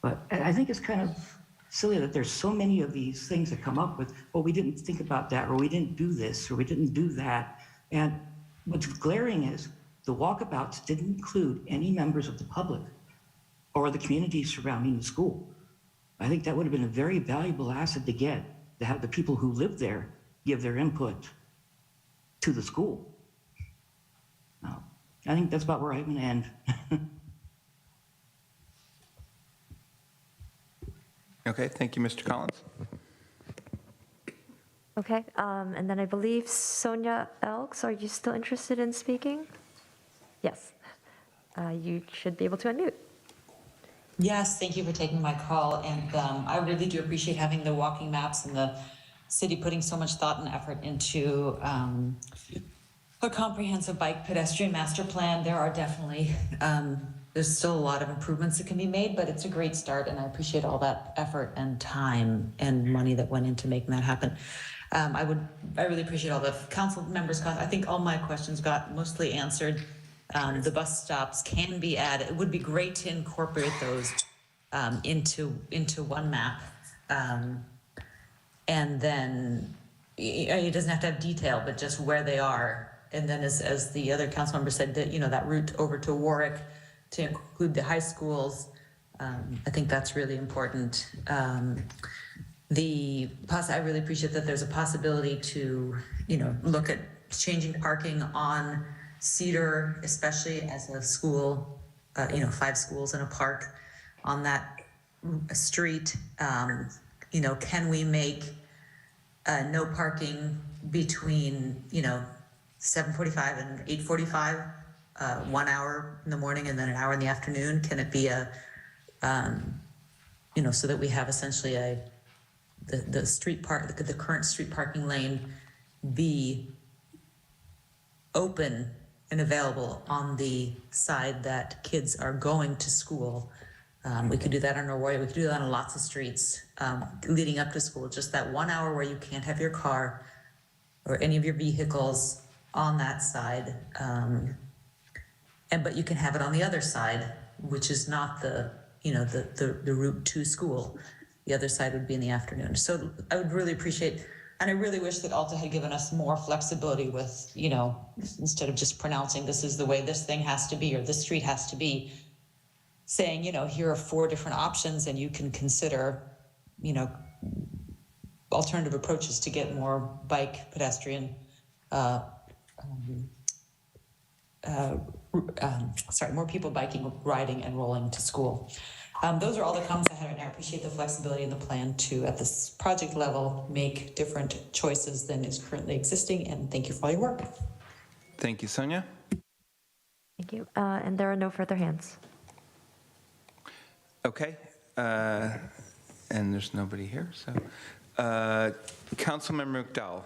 S19: But I think it's kind of silly that there's so many of these things that come up with, well, we didn't think about that, or we didn't do this, or we didn't do that. And what's glaring is the walkabouts didn't include any members of the public or the community surrounding the school. I think that would have been a very valuable asset to get, to have the people who live there give their input to the school. I think that's about where I'm gonna end.
S1: Okay, thank you, Mr. Collins.
S6: Okay, and then I believe Sonia Elks, are you still interested in speaking? Yes. You should be able to unmute.
S20: Yes, thank you for taking my call. And I really do appreciate having the walking maps and the city putting so much thought and effort into a comprehensive bike pedestrian master plan. There are definitely, there's still a lot of improvements that can be made, but it's a great start. And I appreciate all that effort and time and money that went into making that happen. I really appreciate all the council members. I think all my questions got mostly answered. The bus stops can be added. It would be great to incorporate those into one map. And then it doesn't have to have detail, but just where they are. And then as the other council member said, that, you know, that route over to Warwick to include the high schools. I think that's really important. I really appreciate that there's a possibility to, you know, look at changing parking on Cedar, especially as a school, 5 schools in a park on that street. You know, can we make no parking between, 7:45 and 8:45, 1 hour in the morning and then an hour in the afternoon? Can it be so that we have essentially the street park, the current street parking lane be open and available on the side that kids are going to school. We could do that on Arroyo. We could do that on lots of streets leading up to school. Just that 1 hour where you can't have your car or any of your vehicles on that side, but you can have it on the other side, which is not the route to school. The other side would be in the afternoon. So I would really appreciate. And I really wish that Alta had given us more flexibility with, instead of just pronouncing this is the way this thing has to be or this street has to be, saying, here are 4 different options and you can consider, alternative approaches to get more bike, pedestrian, more people biking, riding, and rolling to school. Those are all the comments I had right now. I appreciate the flexibility in the plan to, at this project level, make different choices than is currently existing, and thank you for all your work.
S1: Thank you, Sonia.
S6: Thank you. And there are no further hands.
S1: Okay, and there's nobody here, so. Councilmember McDowell.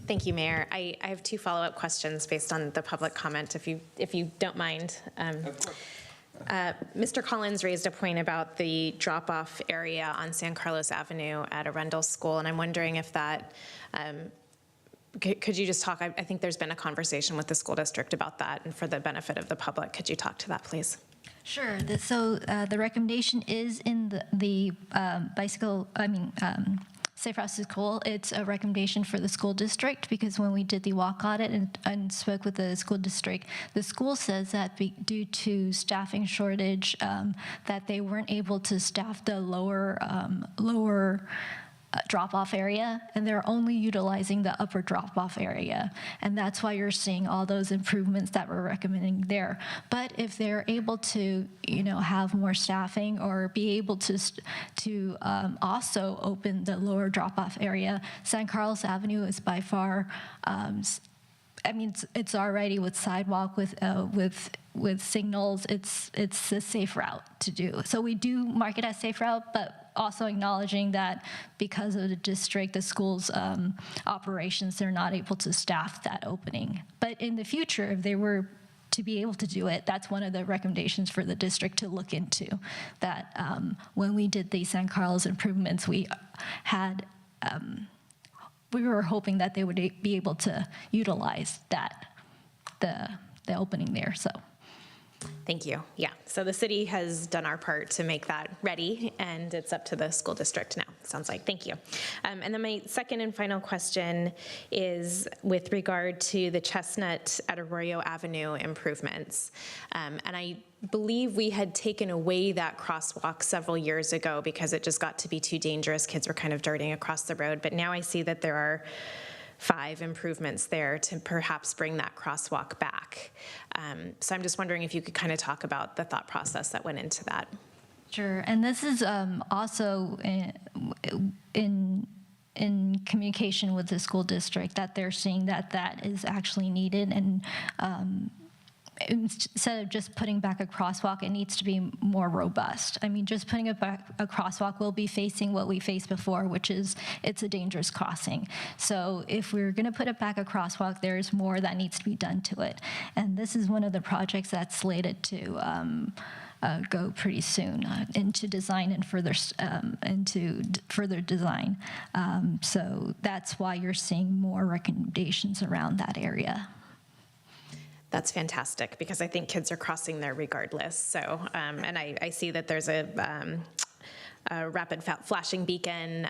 S12: Thank you, Mayor. I have two follow-up questions based on the public comment, if you don't mind.
S1: Of course.
S12: Mr. Collins raised a point about the drop-off area on San Carlos Avenue at Arundel School, and I'm wondering if that, could you just talk, I think there's been a conversation with the school district about that, and for the benefit of the public, could you talk to that, please?
S17: Sure. So the recommendation is in the Safe Routes to School. It's a recommendation for the school district because when we did the walk audit and spoke with the school says that due to staffing shortage, that they weren't able to staff the lower drop-off area, and they're only utilizing the upper drop-off area. And that's why you're seeing all those improvements that we're recommending there. But if they're able to, have more staffing or be able to also open the lower drop-off area, San Carlos Avenue is by far, it's already with sidewalk, with signals, it's a safe route to do. So we do mark it as safe route, but also acknowledging that because of the district, the school's operations, they're not able to staff that opening. But in the future, if they were to be able to do it, that's one of the recommendations for the district to look into. That when we did the San Carlos improvements, we had, we were hoping that they would be able to utilize that, the opening there, so.
S12: Thank you. Yeah, so the city has done our part to make that ready, and it's up to the school district now, sounds like. Thank you. And then my second and final question is with regard to the Chestnut at Arroyo Avenue improvements. And I believe we had taken away that crosswalk several years ago because it just got to be too dangerous. Kids were kind of darting across the road, but now I see that there are 5 improvements there to perhaps bring that crosswalk back. So I'm just wondering if you could kind of talk about the thought process that went into that.
S17: Sure, and this is also in communication with the school district that they're seeing that is actually needed, and instead of just putting back a crosswalk, it needs to be more robust. I mean, just putting a crosswalk will be facing what we faced before, which is it's a dangerous crossing. So if we're going to put it back a crosswalk, there's more that needs to be done to it. And this is one of the projects that's slated to go pretty soon into design and into further design. So that's why you're seeing more recommendations around that area.
S12: That's fantastic, because I think kids are crossing there regardless. So, and I see that there's a rapid flashing beacon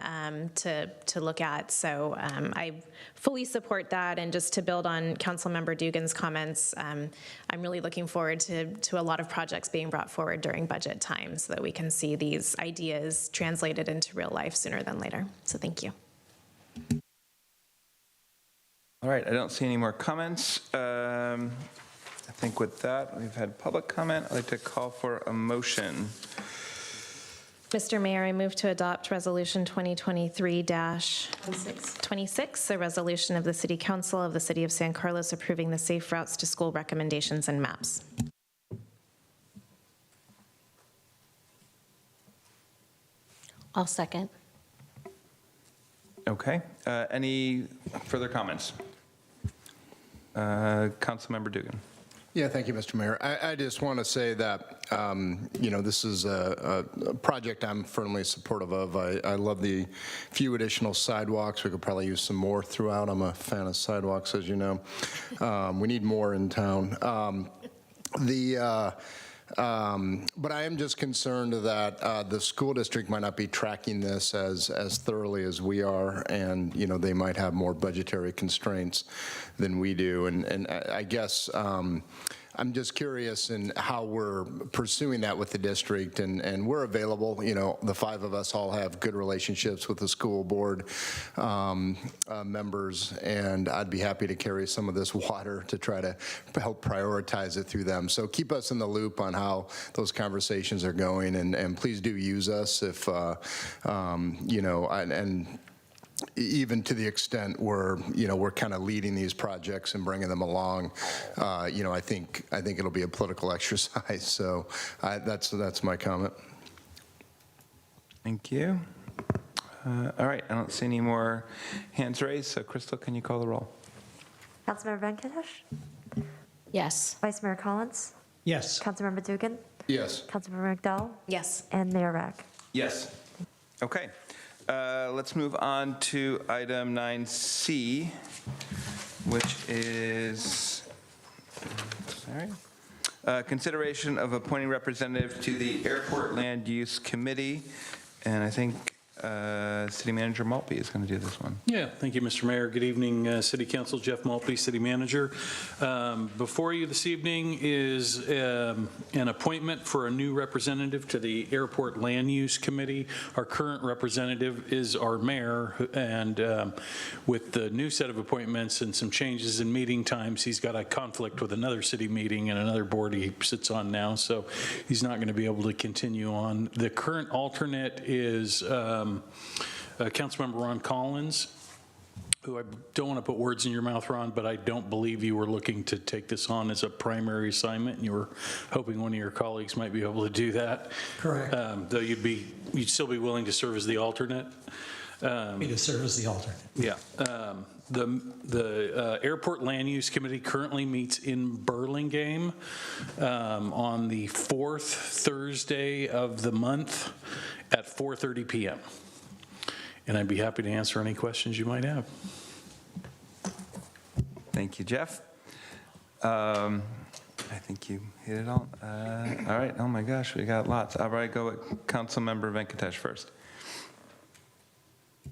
S12: to look at. So I fully support that. And just to build on Councilmember Dugan's comments, I'm really looking forward to a lot of projects being brought forward during budget time so that we can see these ideas translated into real life sooner than later. So thank you.
S1: All right, I don't see any more comments. I think with that, we've had public comment. I'd like to call for a motion.
S12: Mr. Mayor, I move to adopt Resolution 2023-26, a resolution of the City Council of the City of San Carlos approving the Safe Routes to School recommendations and maps.
S16: I'll second.
S1: Okay, any further comments? Councilmember Dugan.
S8: Yeah, thank you, Mr. Mayor. I just want to say that, this is a project I'm firmly supportive of. I love the few additional sidewalks. We could probably use some more throughout. I'm a fan of sidewalks, as you know. We need more in town. But I am just concerned that the school district might not be tracking this as thoroughly as we are, and they might have more budgetary constraints than we do. And I guess I'm just curious in how we're pursuing that with the district, and we're available. The 5 of us all have good relationships with the school board members, and I'd be happy to carry some of this water to try to help prioritize it through them. So keep us in the loop on how those conversations are going, and please do use us if, and even to the extent we're kind of leading these projects and bringing them along, I think it'll be a political exercise. So that's my comment.
S1: Thank you. All right, I don't see any more hands raised, so Crystal, can you call the roll?
S6: Councilmember Venkatesh?
S16: Yes.
S6: Vice Mayor Collins?
S5: Yes.
S6: Councilmember Dugan?
S8: Yes.
S6: Councilmember McDowell?
S12: Yes.
S6: And Mayor Rack?
S1: Yes. Okay. Let's move on to item 9C, which is, consideration of appointing representative to the Airport Land Use Committee. And I think City Manager Maltby is going to do this one.
S2: Yeah, thank you, Mr. Mayor. Good evening, City Council. Jeff Maltby, City Manager. Before you this evening is an appointment for a new representative to the Airport Land Use Committee. Our current representative is our mayor, and with the new set of appointments and some changes in meeting times, he's got a conflict with another city meeting and another board he sits on now, so he's not going to be able to continue on. The current alternate is Councilmember Ron Collins, who I don't want to put words in your mouth, Ron, but I don't believe you were looking to take this on as a primary assignment, and you were hoping one of your colleagues might be able to do that.
S5: Correct.
S2: Though you'd still be willing to serve as the alternate.
S5: Me to serve as the alternate.
S2: Yeah. The Airport Land Use Committee currently meets in Burlingame on the fourth Thursday of the month at 4:30 p.m. And I'd be happy to answer any questions you might have.
S1: Thank you, Jeff. I think you hit it all. All right. Oh my gosh, we got lots. All right, go with Councilmember Venkatesh first.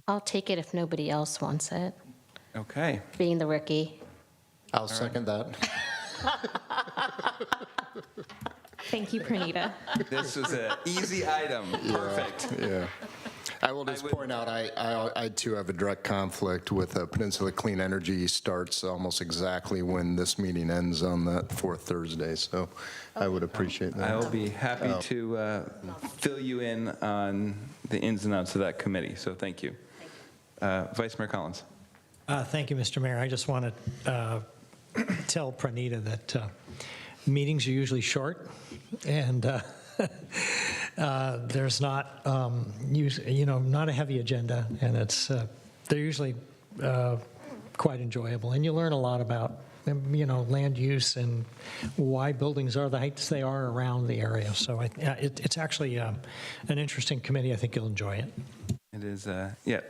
S16: I'll take it if nobody else wants it,
S1: Okay.
S16: being the rookie.
S8: I'll second that.
S12: Thank you, Pranita.
S1: This was an easy item. Perfect.
S8: Yeah. I will just point out, I too have a direct conflict with Peninsula Clean Energy starts almost exactly when this meeting ends on that fourth Thursday, so I would appreciate that.
S1: I will be happy to fill you in on the ins and outs of that committee, so thank you. Vice Mayor Collins.
S5: Thank you, Mr. Mayor. I just want to tell Pranita that meetings are usually short, and there's not, not a heavy agenda, and they're usually quite enjoyable, and you learn a lot about, land use and why buildings are the heights they are around the area. So it's actually an interesting committee. I think you'll enjoy it.
S1: It is,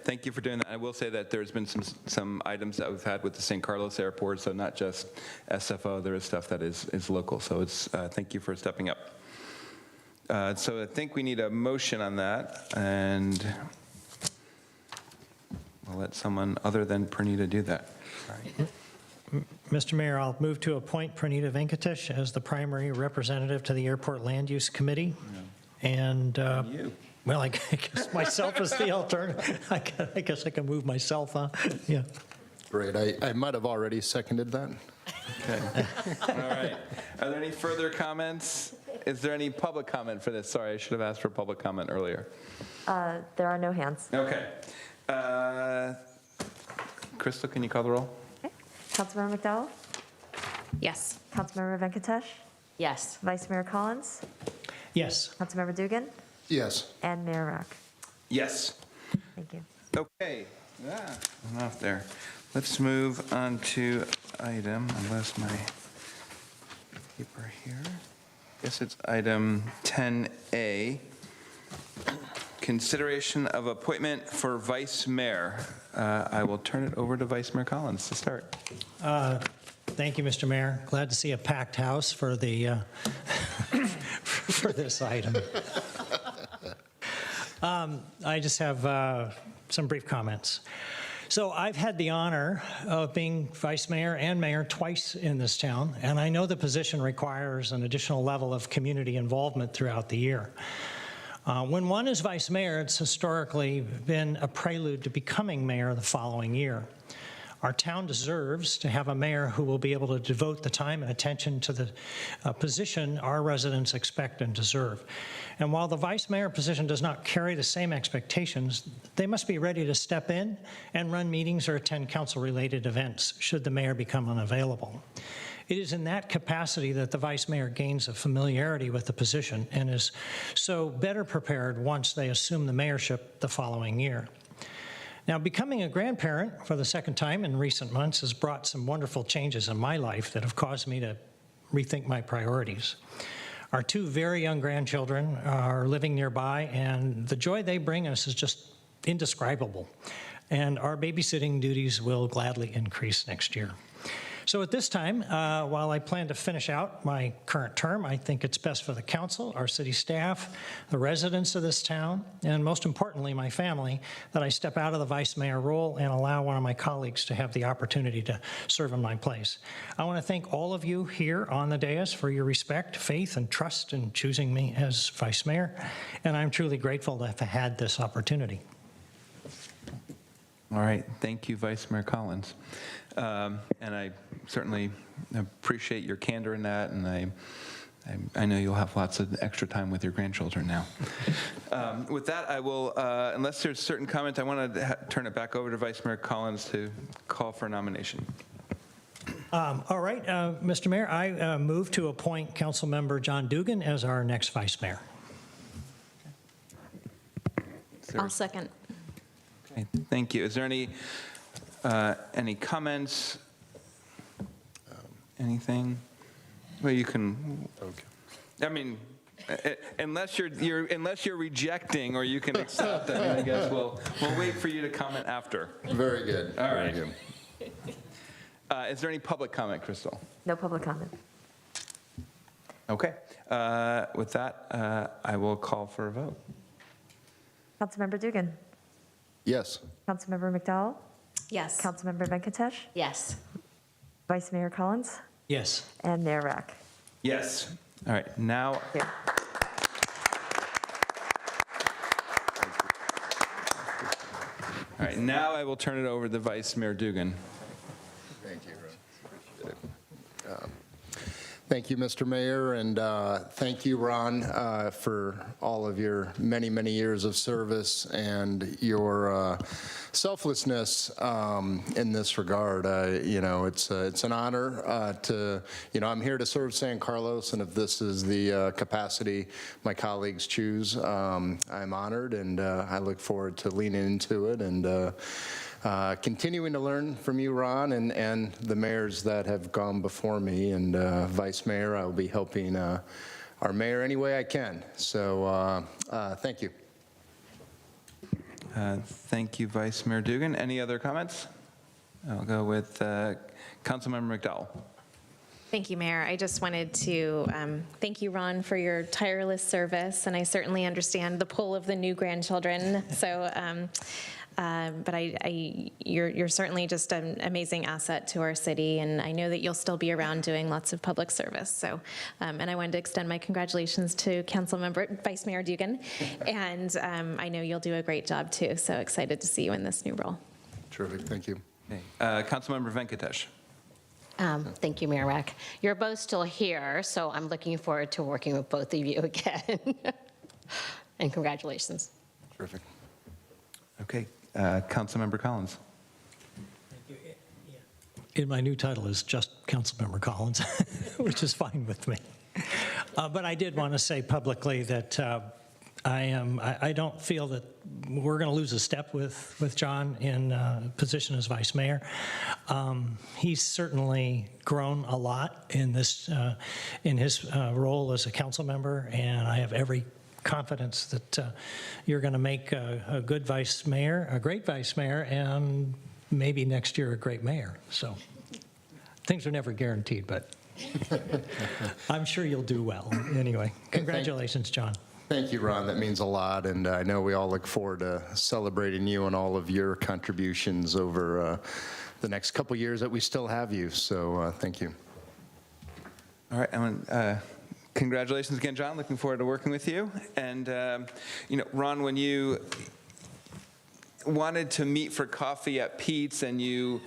S1: thank you for doing that. I will say that there's been some items that we've had with the San Carlos Airport, so not just SFO, there is stuff that is local. So it's, thank you for stepping up. So I think we need a motion on that, and we'll let someone other than Pranita do that.
S5: Mr. Mayor, I'll move to appoint Pranita Venkatesh as the primary representative to the Airport Land Use Committee. And, well, I guess myself as the alternative. I guess I can move myself, huh? Yeah.
S8: Great. I might have already seconded that.
S1: Okay. All right. Are there any further comments? Is there any public comment for this? Sorry, I should have asked for public comment earlier.
S6: There are no hands.
S1: Okay. Crystal, can you call the roll?
S6: Okay. Councilmember McDowell?
S12: Yes.
S6: Councilmember Venkatesh?
S16: Yes.
S6: Vice Mayor Collins?
S5: Yes.
S6: Councilmember Dugan?
S8: Yes.
S6: And Mayor Rack?
S1: Yes.
S6: Thank you.
S1: Okay. I'm off there. Let's move on to item, unless my paper here. I guess it's item 10A. Consideration of appointment for vice mayor. I will turn it over to Vice Mayor Collins to start.
S5: Thank you, Mr. Mayor. Glad to see a packed house for the for this item. I just have some brief comments. So I've had the honor of being vice mayor and mayor twice in this town, and I know the position requires an additional level of community involvement throughout the year. When one is vice mayor, it's historically been a prelude to becoming mayor the following year. Our town deserves to have a mayor who will be able to devote the time and attention to the position our residents expect and deserve. And while the vice mayor position does not carry the same expectations, they must be ready to step in and run meetings or attend council-related events should the mayor become unavailable. It is in that capacity that the vice mayor gains a familiarity with the position and is so better prepared once they assume the mayorship the following year. Now, becoming a grandparent for the second time in recent months has brought some wonderful changes in my life that have caused me to rethink my priorities. Our 2 very young grandchildren are living nearby, and the joy they bring us is just indescribable. And our babysitting duties will gladly increase next year. So at this time, while I plan to finish out my current term, I think it's best for the council, our city staff, the residents of this town, and most importantly, my family, that I step out of the vice mayor role and allow one of my colleagues to have the opportunity to serve in my place. I want to thank all of you here on the dais for your respect, faith, and trust in choosing me as vice mayor, and I'm truly grateful to have had this opportunity.
S1: All right, thank you, Vice Mayor Collins. And I certainly appreciate your candor in that, and I know you'll have lots of extra time with your grandchildren now. With that, I will, unless there's certain comment, I want to turn it back over to Vice Mayor Collins to call for a nomination.
S5: All right, Mr. Mayor, I move to appoint Councilmember John Dugan as our next vice mayor.
S16: I'll second.
S1: Okay, thank you. Is there any comments? Anything? Well, you can. Okay. I mean, unless you're rejecting, or you can accept. I mean, I guess we'll wait for you to comment after.
S8: Very good.
S1: All right.
S8: Very good.
S1: Is there any public comment, Crystal?
S6: No public comment.
S1: Okay. With that, I will call for a vote.
S6: Councilmember Dugan.
S8: Yes.
S6: Councilmember McDowell.
S12: Yes.
S6: Councilmember Venkatesh.
S16: Yes.
S6: Vice Mayor Collins.
S5: Yes.
S6: And Mayor Rack.
S1: Yes. All right. Now.
S6: Here.
S1: All right. Now I will turn it over to Vice Mayor Dugan.
S8: Thank you, Ron. Thank you, Mr. Mayor, and thank you, Ron, for all of your many, many years of service and your selflessness in this regard. It's an honor to, I'm here to serve San Carlos, and if this is the capacity my colleagues choose, I'm honored, and I look forward to leaning into it and continuing to learn from you, Ron, and the mayors that have gone before me. And Vice Mayor, I will be helping our mayor any way I can. So thank you.
S1: Thank you, Vice Mayor Dugan. Any other comments? I'll go with Councilmember McDowell.
S12: Thank you, Mayor. I just wanted to thank you, Ron, for your tireless service, and I certainly understand the pull of the new grandchildren. So, but you're certainly just an amazing asset to our city, and I know that you'll still be around doing lots of public service. So, and I wanted to extend my congratulations to Vice Mayor Dugan, and I know you'll do a great job too. So excited to see you in this new role.
S8: Terrific. Thank you.
S1: Okay. Councilmember Venkatesh.
S16: Thank you, Mayor Rack. You're both still here, so I'm looking forward to working with both of you again. And congratulations.
S1: Terrific. Okay, Councilmember Collins.
S5: In my new title is just Councilmember Collins, which is fine with me. But I did want to say publicly that I don't feel that we're going to lose a step with John in position as vice mayor. He's certainly grown a lot in this in his role as a council member, and I have every confidence that you're going to make a good vice mayor, a great vice mayor, and maybe next year a great mayor. So things are never guaranteed, but I'm sure you'll do well. Anyway, congratulations, John.
S8: Thank you, Ron. That means a lot, and I know we all look forward to celebrating you and all of your contributions over the next couple years that we still have you. So thank you.
S1: All right, congratulations again, John. Looking forward to working with you. And Ron, when you wanted to meet for coffee at Pete's and you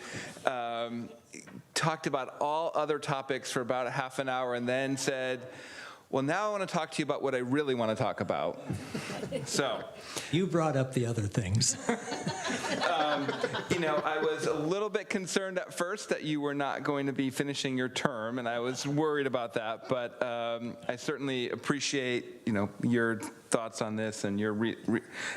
S1: talked about all other topics for about a half an hour and then said, Well, now I want to talk to you about what I really want to talk about. So,
S5: You brought up the other things.
S1: I was a little bit concerned at first that you were not going to be finishing your term, and I was worried about that. But I certainly appreciate, your thoughts on this and your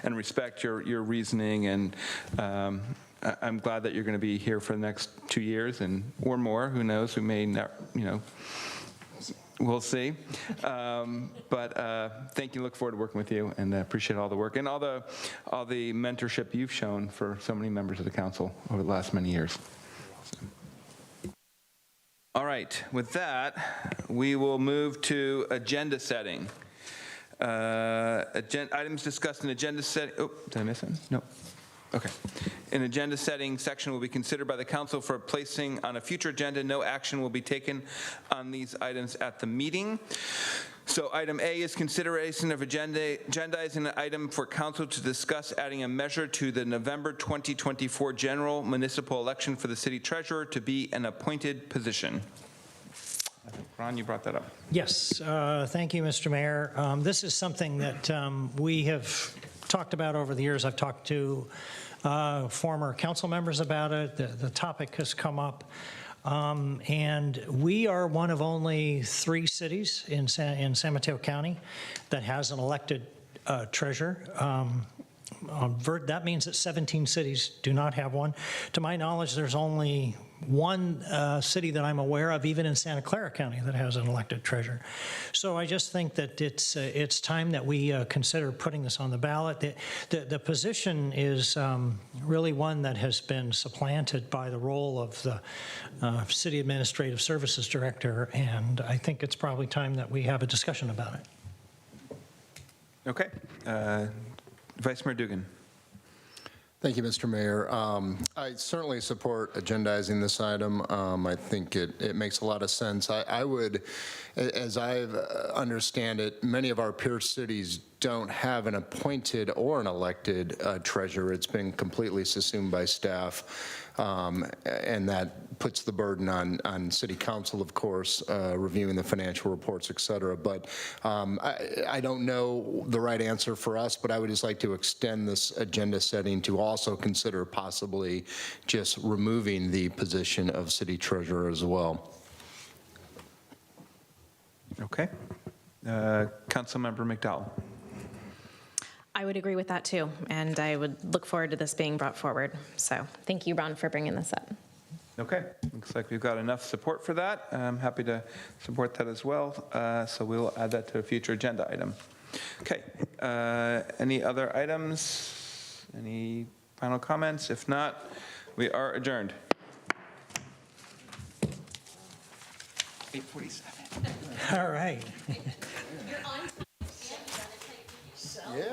S1: and respect your reasoning. And I'm glad that you're going to be here for the next 2 years or more. Who knows? We may not, we'll see. But thank you. Look forward to working with you, and appreciate all the work and all the mentorship you've shown for so many members of the council over the last many years. All right. With that, we will move to agenda setting. Items discussed in agenda setting. Oh, did I miss it? No. Okay. An agenda setting section will be considered by the council for placing on a future agenda. No action will be taken on these items at the meeting. So item A is consideration of agendizing an item for council to discuss adding a measure to the November 2024 general municipal election for the city treasurer to be an appointed position. Ron, you brought that up.
S5: Yes, thank you, Mr. Mayor. This is something that we have talked about over the years. I've talked to former council members about it. The topic has come up. And we are one of only 3 cities in San Mateo County that has an elected treasurer. That means that 17 cities do not have one. To my knowledge, there's only one city that I'm aware of, even in Santa Clara County, that has an elected treasurer. So I just think that it's time that we consider putting this on the ballot. The position is really one that has been supplanted by the role of the City Administrative Services Director, and I think it's probably time that we have a discussion about it.
S1: Okay. Vice Mayor Dugan.
S8: Thank you, Mr. Mayor. I certainly support agendizing this item. I think it makes a lot of sense. I would, as I understand it, many of our peer cities don't have an appointed or an elected treasurer. It's been completely assumed by staff. And that puts the burden on City Council, of course, reviewing the financial reports, et cetera. But I don't know the right answer for us, but I would just like to extend this agenda setting to also consider possibly just removing the position of City Treasurer as well.
S1: Okay. Councilmember McDowell.
S12: I would agree with that too, and I would look forward to this being brought forward. So thank you, Ron, for bringing this up.
S1: Okay, looks like we've got enough support for that. I'm happy to support that as well. So we'll add that to a future agenda item. Okay, any other items? Any final comments? If not, we are adjourned. 8:47.
S5: All right.
S8: Yeah.